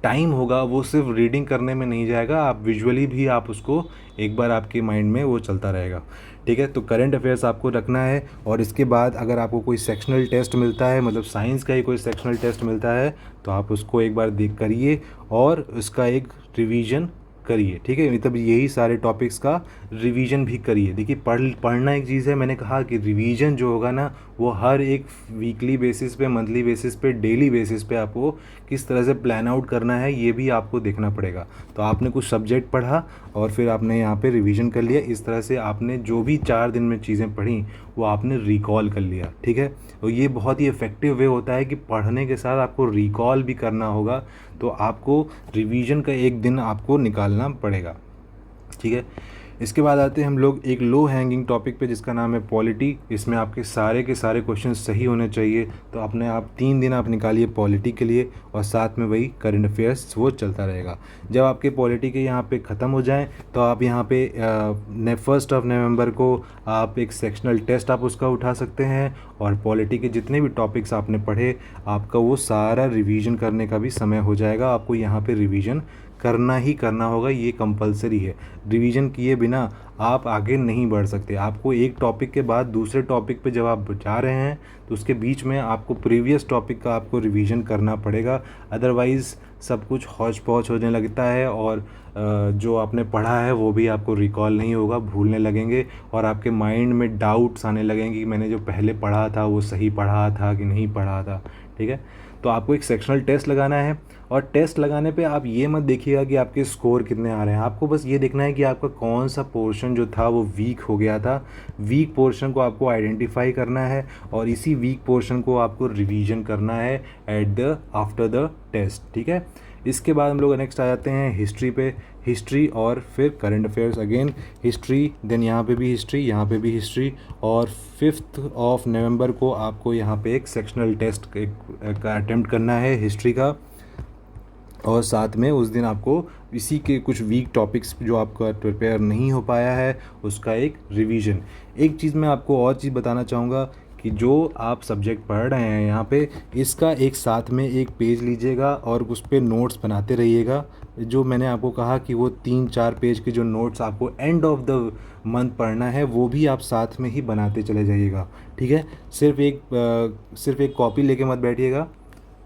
[SPEAKER 1] टाइम होगा वो सिर्फ रीडिंग करने में नहीं जाएगा, आप विजुअली भी आप उसको एक बार आपके माइंड में वो चलता रहेगा। ठीक है, तो करंट अफेयर्स आपको रखना है। और इसके बाद अगर आपको कोई सेक्शनल टेस्ट मिलता है, मतलब साइंस का ही कोई सेक्शनल टेस्ट मिलता है, तो आप उसको एक बार देख करिए और उसका एक रिवीजन करिए। ठीक है, मतलब यही सारे टॉपिक्स का रिवीजन भी करिए। देखिए पढ़ना एक चीज़ है, मैंने कहा कि रिवीजन जो होगा ना वो हर एक वीकली बेसिस पे, मंथली बेसिस पे, डेली बेसिस पे आपको किस तरह से प्लान आउट करना है ये भी आपको देखना पड़ेगा। तो आपने कुछ सब्जेक्ट पढ़ा और फिर आपने यहाँ पे रिवीजन कर लिया, इस तरह से आपने जो भी 4 दिन में चीज़ें पढ़ी वो आपने रिकॉल कर लिया, ठीक है। तो ये बहुत ही इफ़ेक्टिव वे होता है कि पढ़ने के साथ आपको रिकॉल भी करना होगा, तो आपको रिवीजन का एक दिन आपको निकालना पड़ेगा, ठीक है। इसके बाद आते हैं हम लोग एक लो हैंगिंग टॉपिक पे जिसका नाम है पॉलिटी। इसमें आपके सारे के सारे क्वेश्चन सही होने चाहिए, तो अपने आप 3 दिन आप निकालिए पॉलिटी के लिए, और साथ में वही करंट अफेयर्स वो चलता रहेगा। जब आपके पॉलिटी के यहाँ पे ख़त्म हो जाएं तो आप यहाँ पे 1 नवंबर को आप एक सेक्शनल टेस्ट आप उसका उठा सकते हैं, और पॉलिटी के जितने भी टॉपिक्स आपने पढ़े आपका वो सारा रिवीजन करने का भी समय हो जाएगा। आपको यहाँ पे रिवीजन करना ही करना होगा, ये कंपलसरी है। रिवीजन किए बिना आप आगे नहीं बढ़ सकते। आपको एक टॉपिक के बाद दूसरे टॉपिक पे जब आप जा रहे हैं तो उसके बीच में आपको प्रीवियस टॉपिक का आपको रिवीजन करना पड़ेगा, अदरवाइज़ सब कुछ हौच पौच होने लगता है और जो आपने पढ़ा है वो भी आपको रिकॉल नहीं होगा, भूलने लगेंगे और आपके माइंड में डाउट्स आने लगेंगे कि मैंने जो पहले पढ़ा था वो सही पढ़ा था कि नहीं पढ़ा था, ठीक है। तो आपको एक सेक्शनल टेस्ट लगाना है, और टेस्ट लगाने पे आप ये मत देखिएगा कि आपके स्कोर कितने आ रहे हैं, आपको बस ये देखना है कि आपका कौन सा पोर्शन जो था वो वीक हो गया था। वीक पोर्शन को आपको आइडेंटिफाई करना है और इसी वीक पोर्शन को आपको रिवीजन करना है आफ्टर द टेस्ट, ठीक है। इसके बाद हम लोग नेक्स्ट आ जाते हैं हिस्ट्री पे। हिस्ट्री और फिर current affairs, again history, then यहाँ पे भी हिस्ट्री, यहाँ पे भी हिस्ट्री, और 5 नवंबर को आपको यहाँ पे एक सेक्शनल टेस्ट का अटेम्प्ट करना है हिस्ट्री का, और साथ में उस दिन आपको इसी के कुछ वीक टॉपिक्स जो आपका प्रिपेयर नहीं हो पाया है उसका एक रिवीजन। एक चीज़ मैं आपको और चीज़ बताना चाहूँगा कि जो आप सब्जेक्ट पढ़ रहे हैं यहाँ पे, इसका एक साथ में एक पेज लीजिएगा और उस पर नोट्स बनाते रहिएगा। जो मैंने आपको कहा कि वो 3-4 पेज के जो नोट्स आपको एंड ऑफ द मंथ पढ़ना है वो भी आप साथ में ही बनाते चले जाइएगा, ठीक है। सिर्फ एक कॉपी लेके मत बैठिएगा,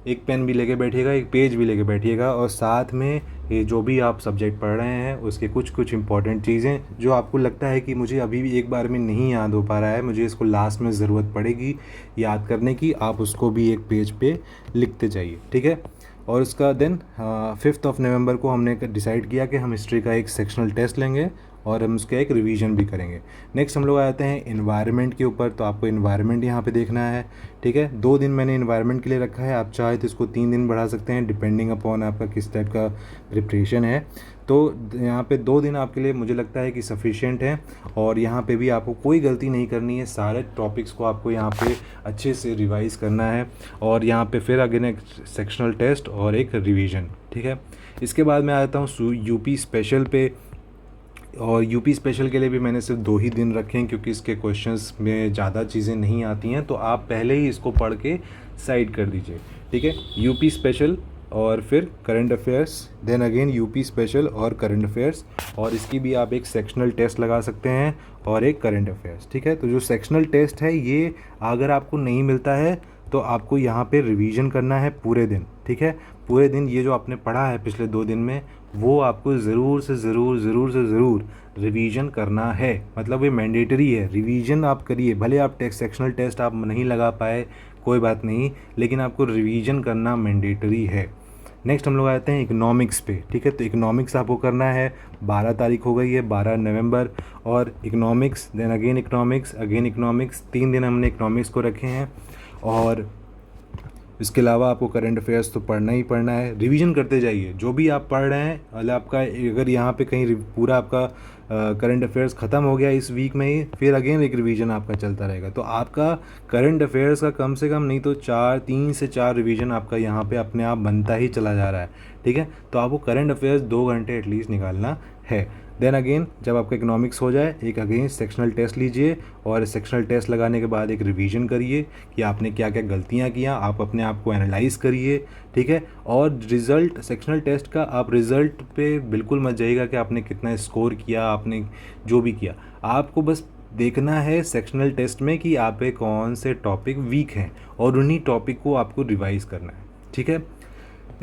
[SPEAKER 1] एक पेन भी लेके बैठिएगा, एक पेज भी लेके बैठिएगा, और साथ में ये जो भी आप सब्जेक्ट पढ़ रहे हैं उसके कुछ इंपॉर्टेंट चीज़ें जो आपको लगता है कि मुझे अभी भी एक बार में नहीं याद हो पा रहा है, मुझे इसको लास्ट में ज़रूरत पड़ेगी याद करने की, आप उसको भी एक पेज पे लिखते जाइए, ठीक है। और उसका देन 5 नवंबर को हमने डिसाइड किया कि हम हिस्ट्री का एक सेक्शनल टेस्ट लेंगे और हम उसका एक रिवीजन भी करेंगे। नेक्स्ट हम लोग आते हैं इन्वायरमेंट के ऊपर, तो आपको इन्वायरमेंट यहाँ पे देखना है, ठीक है। 2 दिन मैंने इन्वायरमेंट के लिए रखा है, आप चाहे तो इसको 3 दिन बढ़ा सकते हैं डिपेंडिंग अपॉन आपका किस टाइप का प्रिपरेशन है। तो यहाँ पे 2 दिन आपके लिए मुझे लगता है कि सफिशिएंट है, और यहाँ पे भी आपको कोई गलती नहीं करनी है, सारे टॉपिक्स को आपको यहाँ पे अच्छे से रिवाइज़ करना है, और यहाँ पे फिर अगेन एक सेक्शनल टेस्ट और एक रिवीजन, ठीक है। इसके बाद मैं आता हूँ यूपी स्पेशल पे, और यूपी स्पेशल के लिए भी मैंने सिर्फ 2 ही दिन रखे हैं क्योंकि इसके क्वेश्चंस में ज़्यादा चीज़ें नहीं आती हैं, तो आप पहले ही इसको पढ़ के साइड कर दीजिए, ठीक है। यूपी स्पेशल और फिर current affairs, then again UP special और करंट अफेयर्स, और इसकी भी आप एक सेक्शनल टेस्ट लगा सकते हैं और एक करंट अफेयर्स, ठीक है। तो जो सेक्शनल टेस्ट है ये अगर आपको नहीं मिलता है तो आपको यहाँ पे रिवीजन करना है पूरे दिन, ठीक है। पूरे दिन ये जो आपने पढ़ा है पिछले 2 दिन में वो आपको ज़रूर से ज़रूर रिवीजन करना है, मतलब ये मैंडेटरी है, रिवीजन आप करिए। भले आप सेक्शनल टेस्ट आप नहीं लगा पाए कोई बात नहीं, लेकिन आपको रिवीजन करना मैंडेटरी है। नेक्स्ट हम लोग आते हैं इकोनॉमिक्स पे, ठीक है। तो इकोनॉमिक्स आपको करना है, 12 तारीख हो गई है, 12 नवंबर, और इकोनॉमिक्स, देन अगेन इकोनॉमिक्स 3 दिन हमने इकोनॉमिक्स को रखे हैं। और इसके अलावा आपको करंट अफेयर्स तो पढ़ना ही पढ़ना है, रिवीजन करते जाइए जो भी आप पढ़ रहे हैं। मतलब आपका अगर यहाँ पे कहीं पूरा आपका करंट अफेयर्स ख़त्म हो गया इस वीक में ही, फिर अगेन एक रिवीजन आपका चलता रहेगा, तो आपका करंट अफेयर्स का कम से कम नहीं तो 3 से 4 रिवीजन आपका यहाँ पे अपने आप बनता ही चला जा रहा है, ठीक है। तो आपको करंट अफेयर्स 2 घंटे एटलीस्ट निकालना है। देन अगेन जब आपका इकोनॉमिक्स हो जाए एक अगेन सेक्शनल टेस्ट लीजिए, और सेक्शनल टेस्ट लगाने के बाद एक रिवीजन करिए कि आपने क्या क्या गलतियां किया, आप अपने आप को एनालाइज करिए, ठीक है। और रिज़ल्ट सेक्शनल टेस्ट का आप रिज़ल्ट पे बिल्कुल मत जाइएगा कि आपने कितना स्कोर किया, आपने जो भी किया, आपको बस देखना है सेक्शनल टेस्ट में कि आप पे कौन से टॉपिक वीक हैं और उन्हीं टॉपिक को आपको रिवाइज़ करना है, ठीक है।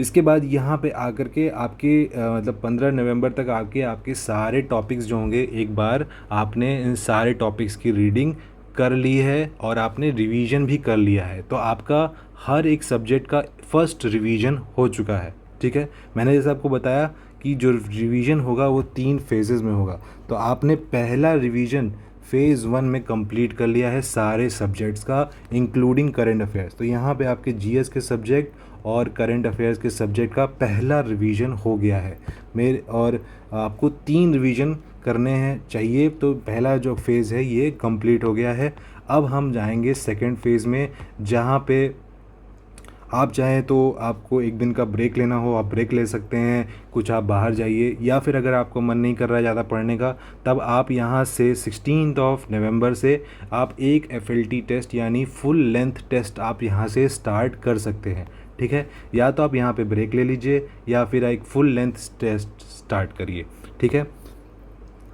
[SPEAKER 1] इसके बाद यहाँ पे आकर के आपके मतलब 15 नवंबर तक आपके सारे टॉपिक्स जो होंगे एक बार आपने इन सारे टॉपिक्स की रीडिंग कर ली है और आपने रिवीजन भी कर लिया है, तो आपका हर एक सब्जेक्ट का फर्स्ट रिवीजन हो चुका है। ठीक है, मैंने जैसे आपको बताया कि जो रिवीजन होगा वो 3 फेजेज़ में होगा, तो आपने पहला रिवीजन फ़ेज़ 1 में कंप्लीट कर लिया है सारे सब्जेक्ट्स का, इंक्लूडिंग करंट अफेयर्स। तो यहाँ पे आपके जीएस के सब्जेक्ट और करंट अफेयर्स के सब्जेक्ट का पहला रिवीजन हो गया है मेरे, और आपको 3 रिवीजन करने हैं चाहिए, तो पहला जो फेज़ है ये कंप्लीट हो गया है। अब हम जाएंगे सेकंड फेज़ में, जहाँ पे आप चाहें तो आपको एक दिन का ब्रेक लेना हो आप ब्रेक ले सकते हैं, कुछ आप बाहर जाइए, या फिर अगर आपको मन नहीं कर रहा है ज़्यादा पढ़ने का, तब आप यहाँ से 16 नवंबर से आप एक एफएलटी टेस्ट यानी फुल लेंथ टेस्ट आप यहाँ से स्टार्ट कर सकते हैं। ठीक है, या तो आप यहाँ पे ब्रेक ले लीजिए या फिर एक फुल लेंथ टेस्ट स्टार्ट करिए। ठीक है,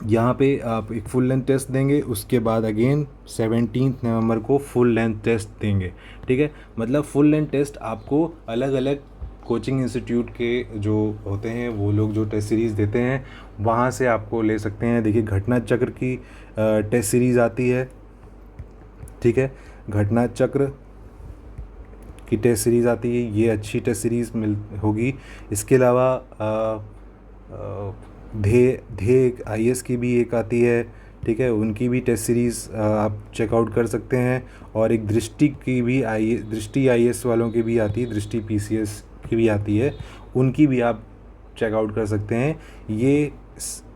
[SPEAKER 1] यहाँ पे आप एक फुल लेंथ टेस्ट देंगे, उसके बाद अगेन 17 नवंबर को फुल लेंथ टेस्ट देंगे। ठीक है, मतलब फुल लेंथ टेस्ट आपको अलग अलग कोचिंग इंस्टीट्यूट के जो होते हैं वो लोग जो टेस्ट सीरीज़ देते हैं वहाँ से आपको ले सकते हैं। देखिए, घटना चक्र की टेस्ट सीरीज़ आती है। ठीक है, घटना चक्र की टेस्ट सीरीज़ आती है, ये अच्छी टेस्ट सीरीज़ होगी। इसके अलावा ध्येय आईएएस की भी एक आती है। ठीक है, उनकी भी टेस्ट सीरीज़ आप चेकआउट कर सकते हैं। और एक दृष्टि की भी दृष्टि आईएएस वालों की भी आती है, दृष्टि पीसीएस की भी आती है, उनकी भी आप चेकआउट कर सकते हैं। ये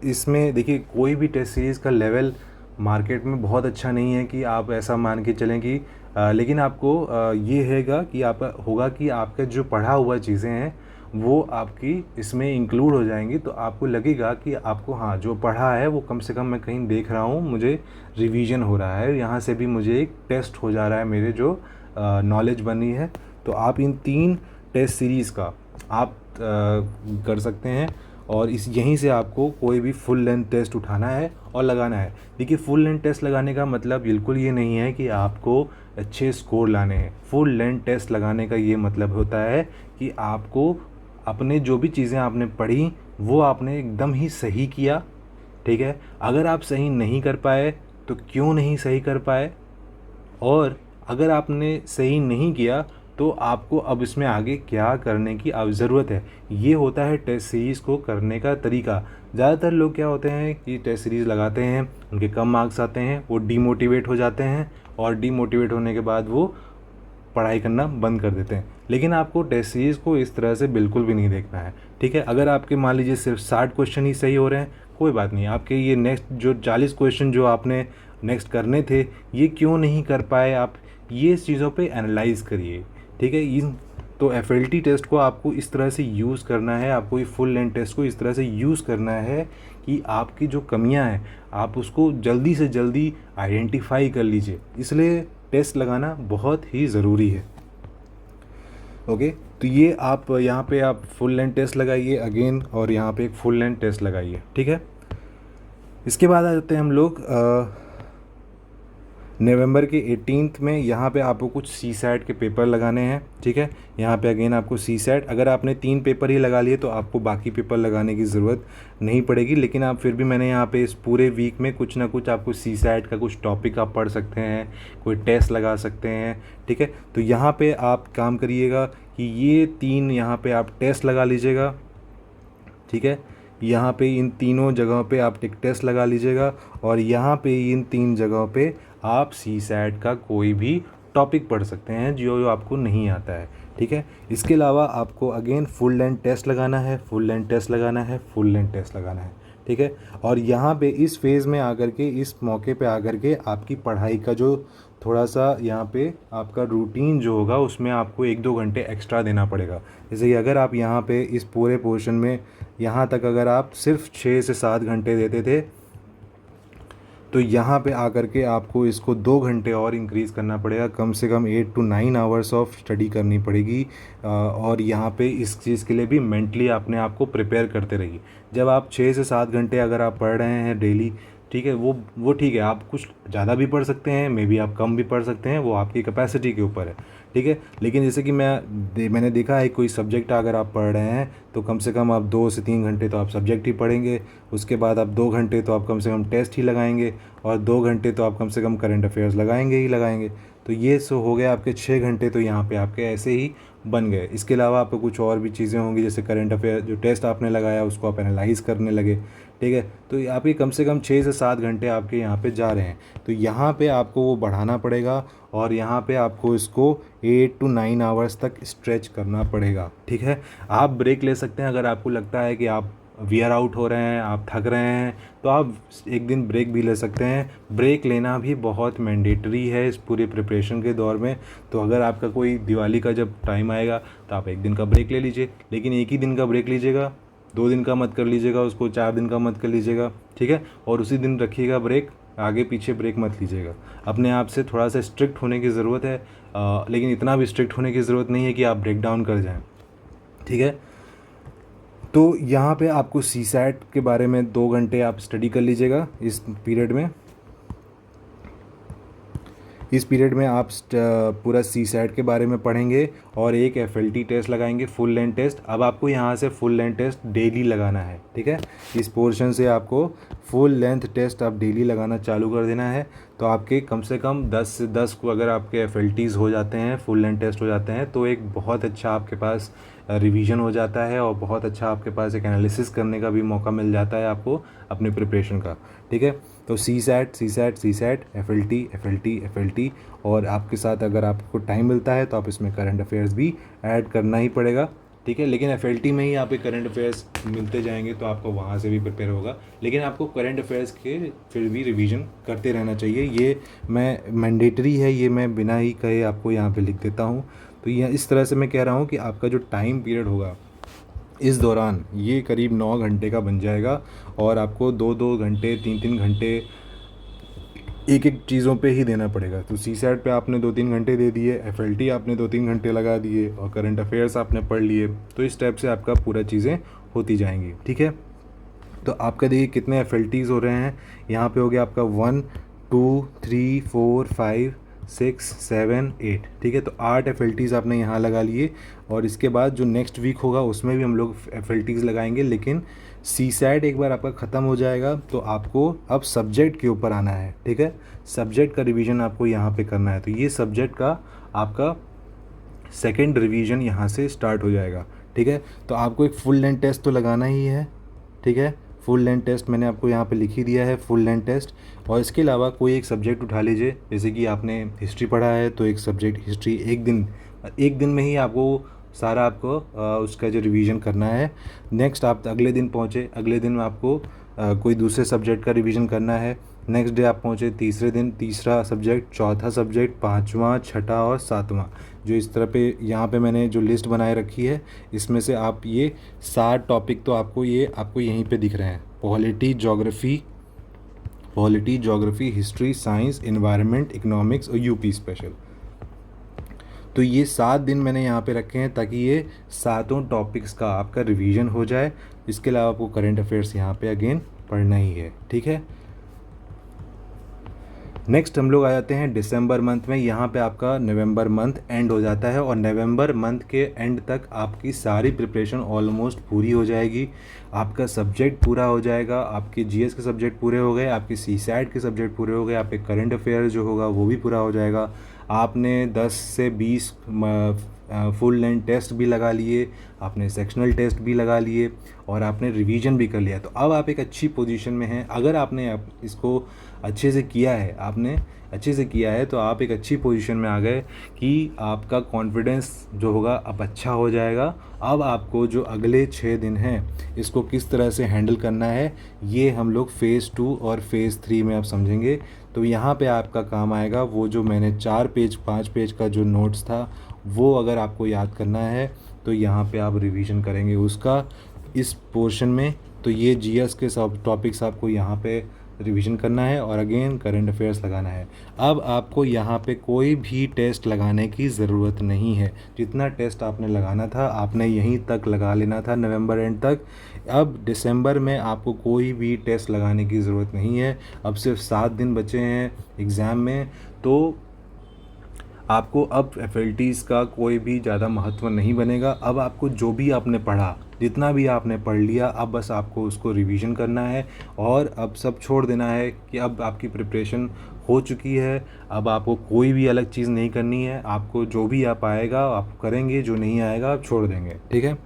[SPEAKER 1] इसमें देखिए, कोई भी टेस्ट सीरीज़ का लेवल मार्केट में बहुत अच्छा नहीं है कि आप ऐसा मान के चलें कि लेकिन आपको ये हैगा कि होगा कि आपका जो पढ़ा हुआ चीज़ें हैं वो आपकी इसमें इंक्लूड हो जाएंगी, तो आपको लगेगा कि आपको हाँ जो पढ़ा है वो कम से कम मैं कहीं देख रहा हूँ, मुझे रिवीजन हो रहा है, यहाँ से भी मुझे एक टेस्ट हो जा रहा है, मेरे जो नॉलेज बनी है। तो आप इन 3 टेस्ट सीरीज़ का आप कर सकते हैं, और यहीं से आपको कोई भी फुल लेंथ टेस्ट उठाना है और लगाना है। देखिए, फुल लेंथ टेस्ट लगाने का मतलब बिल्कुल ये नहीं है कि आपको अच्छे स्कोर लाने हैं। फुल लेंथ टेस्ट लगाने का ये मतलब होता है कि आपको अपने जो भी चीज़ें आपने पढ़ी वो आपने एकदम ही सही किया। ठीक है, अगर आप सही नहीं कर पाए तो क्यों नहीं सही कर पाए, और अगर आपने सही नहीं किया तो आपको अब इसमें आगे क्या करने की अब ज़रूरत है। ये होता है टेस्ट सीरीज़ को करने का तरीका। ज़्यादातर लोग क्या होते हैं कि टेस्ट सीरीज़ लगाते हैं, उनके कम मार्क्स आते हैं, वो डीमोटिवेट हो जाते हैं, और डीमोटिवेट होने के बाद वो पढ़ाई करना बंद कर देते हैं। लेकिन आपको टेस्ट सीरीज़ को इस तरह से बिल्कुल भी नहीं देखना है। ठीक है, अगर आपके मान लीजिए सिर्फ 60 क्वेश्चन ही सही हो रहे हैं, कोई बात नहीं, आपके ये नेक्स्ट जो 40 क्वेश्चन जो आपने नेक्स्ट करने थे ये क्यों नहीं कर पाए, आप ये चीज़ों पे एनालाइज़ करिए। ठीक है, इन तो एफएलटी टेस्ट को आपको इस तरह से यूज़ करना है, आपको ये फुल लेंथ टेस्ट को इस तरह से यूज़ करना है कि आपकी जो कमियां हैं आप उसको जल्दी से जल्दी आइडेंटिफाई कर लीजिए। इसलिए टेस्ट लगाना बहुत ही ज़रूरी है। ओके, तो ये आप यहाँ पे आप फुल लेंथ टेस्ट लगाइए अगेन, और यहाँ पे एक फुल लेंथ टेस्ट लगाइए। ठीक है, इसके बाद आ जाते हैं हम लोग नवंबर के 18 में। यहाँ पे आपको कुछ सी सैट के पेपर लगाने हैं। ठीक है, यहाँ पे अगेन आपको सी सैट, अगर आपने 3 पेपर ही लगा लिए तो आपको बाकी पेपर लगाने की ज़रूरत नहीं पड़ेगी, लेकिन आप फिर भी मैंने यहाँ पे इस पूरे वीक में कुछ ना कुछ आपको सी सैट का कुछ टॉपिक आप पढ़ सकते हैं, कोई टेस्ट लगा सकते हैं। ठीक है, तो यहाँ पर आप काम करिएगा कि ये 3 यहाँ पर आप टेस्ट लगा लीजिएगा। ठीक है, यहाँ पे इन तीनों जगहों पे आप एक टेस्ट लगा लीजिएगा, और यहाँ पे इन 3 जगहों पे आप सी सैट का कोई भी टॉपिक पढ़ सकते हैं जो आपको नहीं आता है। ठीक है, इसके अलावा आपको अगेन फुल लेंथ टेस्ट लगाना है, फुल लेंथ टेस्ट लगाना है, फुल लेंथ टेस्ट लगाना है। ठीक है, और यहाँ पे इस फेज़ में आकर के, इस मौके पे आकर के आपकी पढ़ाई का जो थोड़ा सा यहाँ पे आपका रूटीन जो होगा उसमें आपको 1-2 घंटे एक्स्ट्रा देना पड़ेगा। जैसे कि अगर आप यहाँ पे इस पूरे पोर्शन में यहाँ तक अगर आप सिर्फ 6 से 7 घंटे देते थे, तो यहाँ पे आकर के आपको इसको 2 घंटे और इंक्रीज़ करना पड़ेगा, कम से कम 8 to 9 आवर्स ऑफ स्टडी करनी पड़ेगी। और यहाँ पे इस चीज़ के लिए भी मेंटली अपने आप को प्रिपेयर करते रहिए। जब आप 6 से 7 घंटे अगर आप पढ़ रहे हैं डेली, ठीक है, वो ठीक है, आप कुछ ज़्यादा भी पढ़ सकते हैं, मे बी आप कम भी पढ़ सकते हैं, वो आपकी कैपेसिटी के ऊपर है। ठीक है, लेकिन जैसे कि मैंने देखा है, कोई सब्जेक्ट अगर आप पढ़ रहे हैं तो कम से कम आप 2 से 3 घंटे तो आप सब्जेक्ट ही पढ़ेंगे, उसके बाद आप 2 घंटे तो आप कम से कम टेस्ट ही लगाएंगे, और 2 घंटे तो आप कम से कम करंट अफेयर्स लगाएंगे ही लगाएंगे। तो ये सो हो गया आपके 6 घंटे, तो यहाँ पे आपके ऐसे ही बन गए। इसके अलावा आपको कुछ और भी चीज़ें होंगी, जैसे करंट अफेयर जो टेस्ट आपने लगाया उसको आप एनालाइज करने लगे। ठीक है, तो आपके कम से कम 6 से 7 घंटे आपके यहाँ पे जा रहे हैं, तो यहाँ पे आपको वो बढ़ाना पड़ेगा, और यहाँ पे आपको इसको 8 to 9 आवर्स तक स्ट्रेच करना पड़ेगा। ठीक है, आप ब्रेक ले सकते हैं अगर आपको लगता है कि आप वियर आउट हो रहे हैं, आप थक रहे हैं, तो आप एक दिन ब्रेक भी ले सकते हैं। ब्रेक लेना भी बहुत मैंडेटरी है इस पूरे प्रिपरेशन के दौर में। तो अगर आपका कोई दिवाली का जब टाइम आएगा तो आप 1 दिन का ब्रेक ले लीजिए, लेकिन एक ही दिन का ब्रेक लीजिएगा, 2 दिन का मत कर लीजिएगा उसको, 4 दिन का मत कर लीजिएगा। ठीक है, और उसी दिन रखिएगा ब्रेक, आगे पीछे ब्रेक मत लीजिएगा। अपने आप से थोड़ा सा स्ट्रिक्ट होने की ज़रूरत है, लेकिन इतना भी स्ट्रिक्ट होने की ज़रूरत नहीं है कि आप ब्रेक डाउन कर जाएं। ठीक है, तो यहाँ पे आपको सी सैट के बारे में 2 घंटे आप स्टडी कर लीजिएगा इस पीरियड में। इस पीरियड में आप पूरा सी सैट के बारे में पढ़ेंगे, और एक FLT टेस्ट लगाएंगे, फुल लेंथ टेस्ट। अब आपको यहाँ से फुल लेंथ टेस्ट डेली लगाना है। ठीक है, इस पोर्शन से आपको फुल लेंथ टेस्ट आप डेली लगाना चालू कर देना है। तो आपके कम से कम 10 से 10 को अगर आपके FLTs हो जाते हैं, फुल लेंथ टेस्ट हो जाते हैं, तो एक बहुत अच्छा आपके पास रिवीजन हो जाता है, और बहुत अच्छा आपके पास एक एनालिसिस करने का भी मौका मिल जाता है आपको अपने प्रिपरेशन का। ठीक है, तो सी सैट FLT, और आपके साथ अगर आपको टाइम मिलता है तो आप इसमें करंट अफेयर्स भी ऐड करना ही पड़ेगा। ठीक है, लेकिन FLT में ही आपके करंट अफेयर्स मिलते जाएंगे, तो आपको वहाँ से भी प्रिपेयर होगा, लेकिन आपको करंट अफेयर्स के फिर भी रिवीजन करते रहना चाहिए। ये मैंडेटरी है, ये मैं बिना ही कहे आपको यहाँ पे लिख देता हूँ। तो यह इस तरह से मैं कह रहा हूँ कि आपका जो टाइम पीरियड होगा इस दौरान ये करीब 9 घंटे का बन जाएगा, और आपको 2-2 घंटे 3-3 घंटे एक एक चीज़ों पे ही देना पड़ेगा। तो सी सैट पे आपने 2-3 घंटे दे दिए, FLT आपने 2-3 घंटे लगा दिए, और करंट अफेयर्स आपने पढ़ लिए। तो इस टाइप से आपका पूरा चीज़ें होती जाएंगी। ठीक है, तो आपका देखिए कितने FLTs हो रहे हैं। यहाँ पे हो गया आपका 1 2 3 4 5 6 7 8। ठीक है, तो 8 FLTs आपने यहाँ लगा लिए, और इसके बाद जो नेक्स्ट वीक होगा उसमें भी हम लोग FLTs लगाएंगे। लेकिन सी सैट एक बार आपका ख़त्म हो जाएगा तो आपको अब सब्जेक्ट के ऊपर आना है। ठीक है, सब्जेक्ट का रिवीजन आपको यहाँ पे करना है। तो ये सब्जेक्ट का आपका सेकेंड रिवीजन यहाँ से स्टार्ट हो जाएगा। ठीक है, तो आपको एक फुल लेंथ टेस्ट तो लगाना ही है। ठीक है, फुल लेंथ टेस्ट मैंने आपको यहाँ पे लिख ही दिया है, फुल लेंथ टेस्ट। और इसके अलावा कोई एक सब्जेक्ट उठा लीजिए, जैसे कि आपने हिस्ट्री पढ़ा है तो एक सब्जेक्ट हिस्ट्री एक दिन में ही आपको सारा आपको उसका जो रिवीजन करना है। नेक्स्ट आप अगले दिन पहुँचे, अगले दिन आपको कोई दूसरे सब्जेक्ट का रिवीजन करना है। नेक्स्ट डे आप पहुँचे, तीसरे दिन तीसरा सब्जेक्ट, चौथा सब्जेक्ट, पाँचवा, छठा और सातवां। जो इस तरह पे यहाँ पे मैंने जो लिस्ट बनाए रखी है, इसमें से आप ये 7 टॉपिक तो आपको यहीं पे दिख रहे हैं। Polity, geography, history, science, environment, economics और यूपी स्पेशल। तो ये 7 दिन मैंने यहाँ पे रखे हैं ताकि ये 7 टॉपिक्स का आपका रिवीजन हो जाए। इसके अलावा आपको करंट अफेयर्स यहाँ पे अगेन पढ़ना ही है। ठीक है, नेक्स्ट हम लोग आ जाते हैं दिसंबर मंथ में। यहाँ पे आपका नवंबर मंथ एंड हो जाता है, और नवंबर मंथ के एंड तक आपकी सारी प्रिपरेशन ऑलमोस्ट पूरी हो जाएगी। आपका सब्जेक्ट पूरा हो जाएगा, आपके GS के सब्जेक्ट पूरे हो गए, आपके सी सैट के सब्जेक्ट पूरे हो गए, आपके करंट अफेयर्स जो होगा वो भी पूरा हो जाएगा। आपने 10 से 20 फुल लेंथ टेस्ट भी लगा लिए, आपने सेक्शनल टेस्ट भी लगा लिए, और आपने रिवीजन भी कर लिया। तो अब आप एक अच्छी पोजीशन में हैं। अगर आपने इसको अच्छे से किया है तो आप एक अच्छी पोजीशन में आ गए कि आपका कॉन्फिडेंस जो होगा अब अच्छा हो जाएगा। अब आपको जो अगले 6 दिन हैं इसको किस तरह से हैंडल करना है, ये हम लोग फ़ेज़ 2 और फ़ेज़ 3 में आप समझेंगे। तो यहाँ पे आपका काम आएगा वो जो मैंने 4 पेज 5 पेज का जो नोट्स था वो अगर आपको याद करना है तो यहाँ पे आप रिवीजन करेंगे उसका इस पोर्शन में। तो ये GS के सब टॉपिक्स आपको यहाँ पे रिवीजन करना है और अगेन करंट अफेयर्स लगाना है। अब आपको यहाँ पे कोई भी टेस्ट लगाने की ज़रूरत नहीं है। जितना टेस्ट आपने लगाना था आपने यहीं तक लगा लेना था नवंबर एंड तक। अब दिसंबर में आपको कोई भी टेस्ट लगाने की ज़रूरत नहीं है। अब सिर्फ 7 दिन बचे हैं एग्ज़ाम में, तो आपको अब फैकल्टीज़ का कोई भी ज़्यादा महत्व नहीं बनेगा। अब आपको जो भी आपने पढ़ा, जितना भी आपने पढ़ लिया, अब बस आपको उसको रिवीजन करना है और अब सब छोड़ देना है कि अब आपकी प्रिपरेशन हो चुकी है। अब आपको कोई भी अलग चीज़ नहीं करनी है। आपको जो भी आप आएगा आप करेंगे, जो नहीं आएगा आप छोड़ देंगे, ठीक है।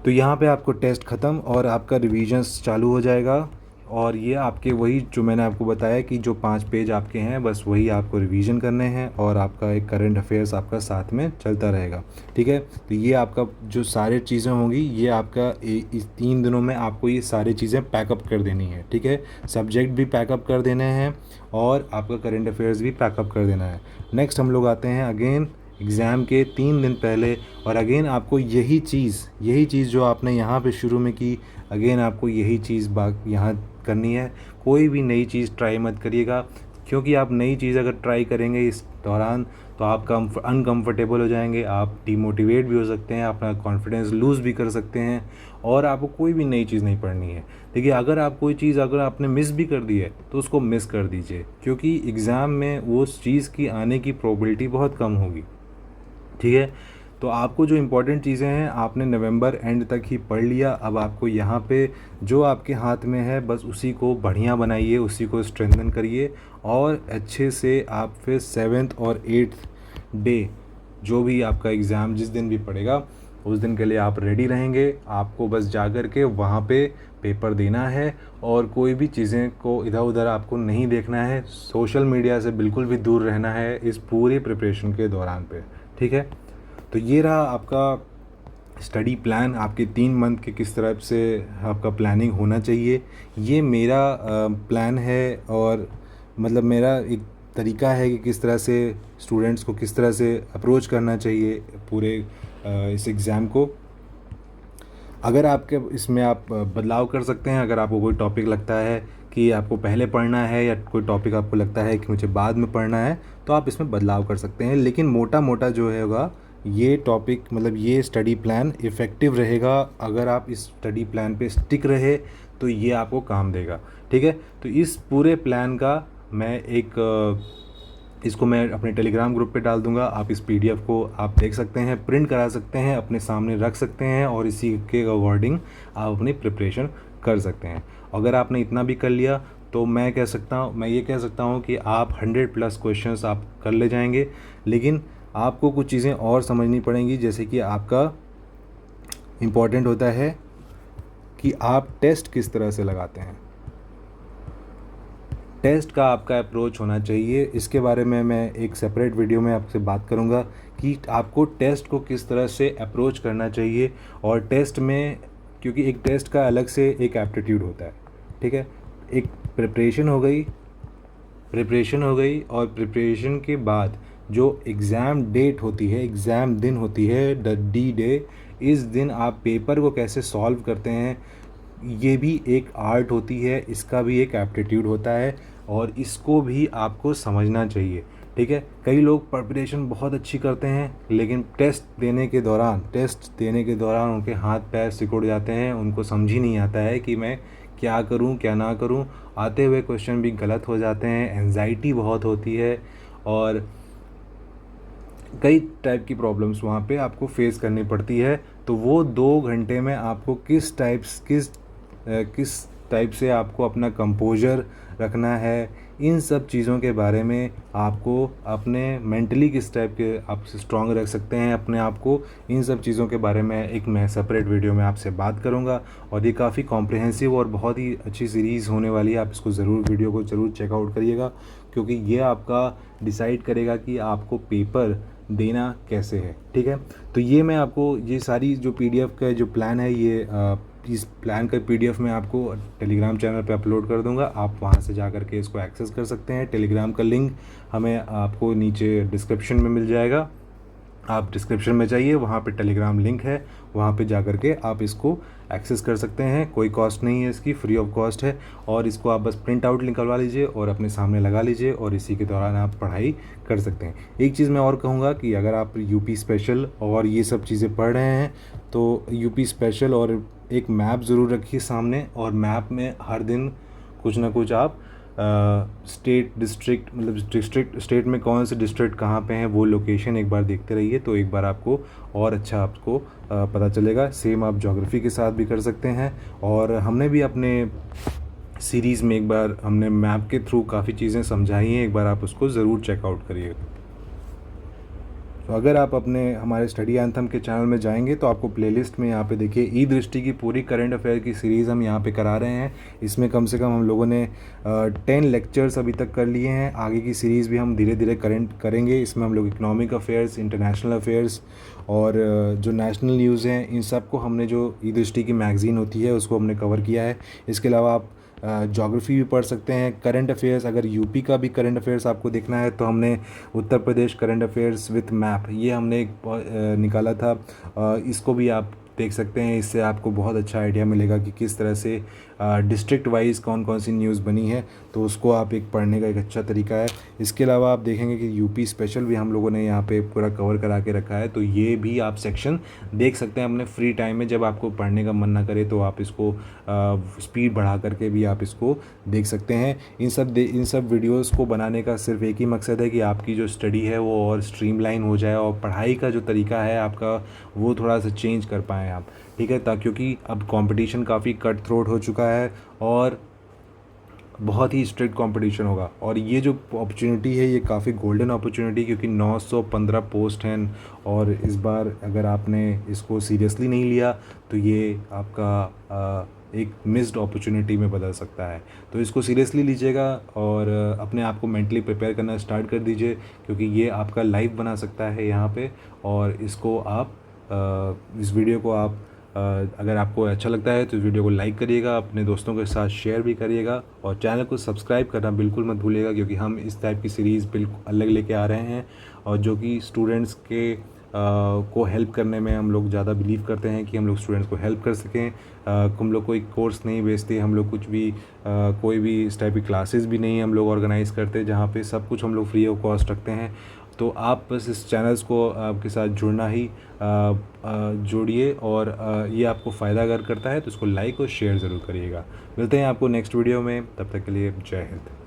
[SPEAKER 1] तो यहाँ पे आपको टेस्ट ख़त्म और आपका रिवीजन्स चालू हो जाएगा। और ये आपके वही जो मैंने आपको बताया कि जो 5 पेज आपके हैं बस वही आपको रिवीजन करने हैं और आपका एक करंट अफेयर्स आपका साथ में चलता रहेगा, ठीक है। तो ये आपका जो सारी चीज़ें होंगी ये आपका इस 3 दिनों में आपको ये सारी चीज़ें पैकअप कर देनी है, ठीक है। सब्जेक्ट भी पैकअप कर देने हैं और आपका करंट अफेयर्स भी पैकअप कर देना है। नेक्स्ट हम लोग आते हैं अगेन एग्ज़ाम के 3 दिन पहले, और अगेन आपको यही चीज़ जो आपने यहाँ पे शुरू में की, अगेन आपको यही चीज़ यहाँ करनी है। कोई भी नई चीज़ ट्राई मत करिएगा, क्योंकि आप नई चीज़ अगर ट्राई करेंगे इस दौरान तो आप अनकम्फर्टेबल हो जाएंगे, आप डिमोटिवेट भी हो सकते हैं, अपना कॉन्फिडेंस लूज़ भी कर सकते हैं और आपको कोई भी नई चीज़ नहीं पढ़नी है। देखिए, अगर आप कोई चीज़ अगर आपने मिस भी कर दी है तो उसको मिस कर दीजिए, क्योंकि एग्ज़ाम में उस चीज़ की आने की प्रोबेबिलिटी बहुत कम होगी, ठीक है। तो आपको जो इम्पोर्टेंट चीज़ें हैं आपने नवंबर एंड तक ही पढ़ लिया। अब आपको यहाँ पे जो आपके हाथ में है बस उसी को बढ़िया बनाइए, उसी को स्ट्रेंथन करिए और अच्छे से आप फिर 7th और 8th डे जो भी आपका एग्ज़ाम जिस दिन भी पड़ेगा उस दिन के लिए आप रेडी रहेंगे। आपको बस जा कर के वहाँ पे पेपर देना है और कोई भी चीज़ें को इधर उधर आपको नहीं देखना है। सोशल मीडिया से बिल्कुल भी दूर रहना है इस पूरे प्रिपरेशन के दौरान पे, ठीक है। तो ये रहा आपका स्टडी प्लान, आपके 3 मंथ के किस तरह से आपका प्लानिंग होना चाहिए। ये मेरा प्लान है और मतलब मेरा एक तरीका है कि किस तरह से स्टूडेंट्स को किस तरह से अप्रोच करना चाहिए पूरे इस एग्ज़ाम को। अगर आपके इसमें आप बदलाव कर सकते हैं, अगर आपको कोई टॉपिक लगता है कि आपको पहले पढ़ना है या कोई टॉपिक आपको लगता है कि मुझे बाद में पढ़ना है, तो आप इसमें बदलाव कर सकते हैं। लेकिन मोटा मोटा जो है होगा ये टॉपिक मतलब ये स्टडी प्लान इफ़ेक्टिव रहेगा। अगर आप इस स्टडी प्लान पे स्टिक रहे तो ये आपको काम देगा, ठीक है। तो इस पूरे प्लान का मैं इसको मैं अपने टेलीग्राम ग्रुप पे डाल दूंगा। आप इस पीडीएफ को आप देख सकते हैं, प्रिंट करा सकते हैं, अपने सामने रख सकते हैं और इसी के अकॉर्डिंग आप अपनी प्रिपरेशन कर सकते हैं। अगर आपने इतना भी कर लिया तो मैं ये कह सकता हूँ कि आप 100+ क्वेश्चंस आप कर ले जाएंगे। लेकिन आपको कुछ चीज़ें और समझनी पड़ेंगी, जैसे कि आपका इम्पॉर्टेंट होता है कि आप टेस्ट किस तरह से लगाते हैं। टेस्ट का आपका अप्रोच होना चाहिए। इसके बारे में मैं एक सेपरेट वीडियो में आपसे बात करूंगा कि आपको टेस्ट को किस तरह से अप्रोच करना चाहिए। और टेस्ट में, क्योंकि एक टेस्ट का अलग से एक एप्टीट्यूड होता है, ठीक है। एक प्रिपरेशन हो गई और प्रिपरेशन के बाद जो एग्ज़ाम डेट होती है, एग्ज़ाम दिन होती है, द डी डे, इस दिन आप पेपर को कैसे सॉल्व करते हैं, ये भी एक आर्ट होती है, इसका भी एक एप्टीट्यूड होता है और इसको भी आपको समझना चाहिए, ठीक है। कई लोग प्रिपरेशन बहुत अच्छी करते हैं लेकिन टेस्ट देने के दौरान उनके हाथ पैर सिकुड़ जाते हैं, उनको समझ ही नहीं आता है कि मैं क्या करूं क्या ना करूं। आते हुए क्वेश्चन भी गलत हो जाते हैं, एंजाइटी बहुत होती है और कई टाइप की प्रॉब्लम्स वहाँ पे आपको फेस करनी पड़ती है। तो वो 2 घंटे में आपको किस टाइप से आपको अपना कंपोजर रखना है, इन सब चीज़ों के बारे में आपको अपने मेंटली किस टाइप के आप स्ट्रांग रख सकते हैं अपने आप को, इन सब चीज़ों के बारे में मैं सेपरेट वीडियो में आपसे बात करूंगा। और ये काफ़ी कॉम्प्रिहेंसिव और बहुत ही अच्छी सीरीज़ होने वाली है। आप इसको वीडियो को ज़रूर चेकआउट करिएगा, क्योंकि ये आपका डिसाइड करेगा कि आपको पेपर देना कैसे है, ठीक है। तो ये मैं आपको ये सारी जो पीडीएफ का जो प्लान है, ये इस प्लान का पीडीएफ मैं आपको टेलीग्राम चैनल पे अपलोड कर दूंगा। आप वहाँ से जा कर के इसको एक्सेस कर सकते हैं। टेलीग्राम का लिंक हमें आपको नीचे डिस्क्रिप्शन में मिल जाएगा। आप डिस्क्रिप्शन में जाइए, वहाँ पे टेलीग्राम लिंक है, वहाँ पे जा कर के आप इसको एक्सेस कर सकते हैं। कोई कॉस्ट नहीं है इसकी, फ्री ऑफ कॉस्ट है। और इसको आप बस प्रिंट आउट निकलवा लीजिए और अपने सामने लगा लीजिए और इसी के दौरान आप पढ़ाई कर सकते हैं। एक चीज़ मैं और कहूँगा कि अगर आप यूपी स्पेशल और ये सब चीज़ें पढ़ रहे हैं तो यूपी स्पेशल और एक मैप ज़रूर रखिए सामने, और मैप में हर दिन कुछ ना कुछ आप स्टेट डिस्ट्रिक्ट, मतलब डिस्ट्रिक्ट स्टेट में कौन से डिस्ट्रिक्ट कहाँ पे हैं वो लोकेशन एक बार देखते रहिए, तो एक बार आपको और अच्छा आपको पता चलेगा। सेम आप ज्योग्राफी के साथ भी कर सकते हैं। और हमने भी अपने सीरीज़ में एक बार हमने मैप के थ्रू काफ़ी चीज़ें समझाई हैं, एक बार आप उसको ज़रूर चेकआउट करिए। तो अगर आप अपने हमारे स्टडी एंथम के चैनल में जाएंगे तो आपको प्लेलिस्ट में यहाँ पे देखिए ई दृष्टि की पूरी करंट अफेयर की सीरीज़ हम यहाँ पे करा रहे हैं। इसमें कम से कम हम लोगों ने 10 लेक्चर्स अभी तक कर लिए हैं। आगे की सीरीज़ भी हम धीरे धीरे करेंट करेंगे। इसमें हम लोग इकोनॉमिक अफेयर्स, इंटरनेशनल अफेयर्स और जो नेशनल न्यूज़ हैं, इन सब को हमने, जो ई दृष्टि की मैगज़ीन होती है उसको हमने कवर किया है। इसके अलावा आप ज्योग्राफी भी पढ़ सकते हैं। करंट अफेयर्स, अगर यूपी का भी करंट अफेयर्स आपको देखना है तो हमने Uttar Pradesh current affairs with map, ये हमने एक निकाला था। इसको भी आप देख सकते हैं। इससे आपको बहुत अच्छा आइडिया मिलेगा कि किस तरह से डिस्ट्रिक्ट वाइज कौन कौन सी न्यूज़ बनी है, तो उसको आप एक पढ़ने का एक अच्छा तरीका है। इसके अलावा आप देखेंगे कि यूपी स्पेशल भी हम लोगों ने यहाँ पे पूरा कवर करा के रखा है, तो ये भी आप सेक्शन देख सकते हैं अपने फ्री टाइम में। जब आपको पढ़ने का मन ना करे तो आप इसको स्पीड बढ़ा करके भी आप इसको देख सकते हैं। इन सब वीडियोज़ को बनाने का सिर्फ एक ही मकसद है कि आपकी जो स्टडी है वो और स्ट्रीमलाइन हो जाए और पढ़ाई का जो तरीका है आपका वो थोड़ा सा चेंज कर पाएँ आप, ठीक है। क्योंकि अब कंपटीशन काफ़ी कट थ्रोट हो चुका है और बहुत ही स्ट्रिक्ट कंपटीशन होगा। और ये जो अपॉर्चुनिटी है ये काफ़ी गोल्डन अपॉर्चुनिटी, क्योंकि 915 पोस्ट हैं और इस बार अगर आपने इसको सीरियसली नहीं लिया तो ये आपका एक मिस्ड अपॉर्चुनिटी में बदल सकता है। तो इसको सीरियसली लीजिएगा और अपने आप को मेंटली प्रिपेयर करना स्टार्ट कर दीजिए, क्योंकि ये आपका लाइफ बना सकता है यहाँ पे। और इसको आप इस वीडियो को आप अगर आपको अच्छा लगता है तो इस वीडियो को लाइक करिएगा, अपने दोस्तों के साथ शेयर भी करिएगा और चैनल को सब्सक्राइब करना बिल्कुल मत भूलिएगा, क्योंकि हम इस टाइप की सीरीज़ बिल्कुल अलग लेके आ रहे हैं और जो कि स्टूडेंट्स के को हेल्प करने में हम लोग ज़्यादा बिलीव करते हैं कि हम लोग स्टूडेंट्स को हेल्प कर सकें। हम लोग कोई कोर्स नहीं बेचते, हम लोग कुछ भी कोई भी इस टाइप की क्लासेस भी नहीं हम लोग ऑर्गेनाइज़ करते, जहाँ पे सब कुछ हम लोग फ्री ऑफ कॉस्ट रखते हैं। तो आप बस इस चैनल्स को आपके साथ जुड़ना ही जोड़िए और ये आपको फ़ायदा अगर करता है तो इसको लाइक और शेयर ज़रूर करिएगा। मिलते हैं आपको नेक्स्ट वीडियो में, तब तक के लिए जय हिंद।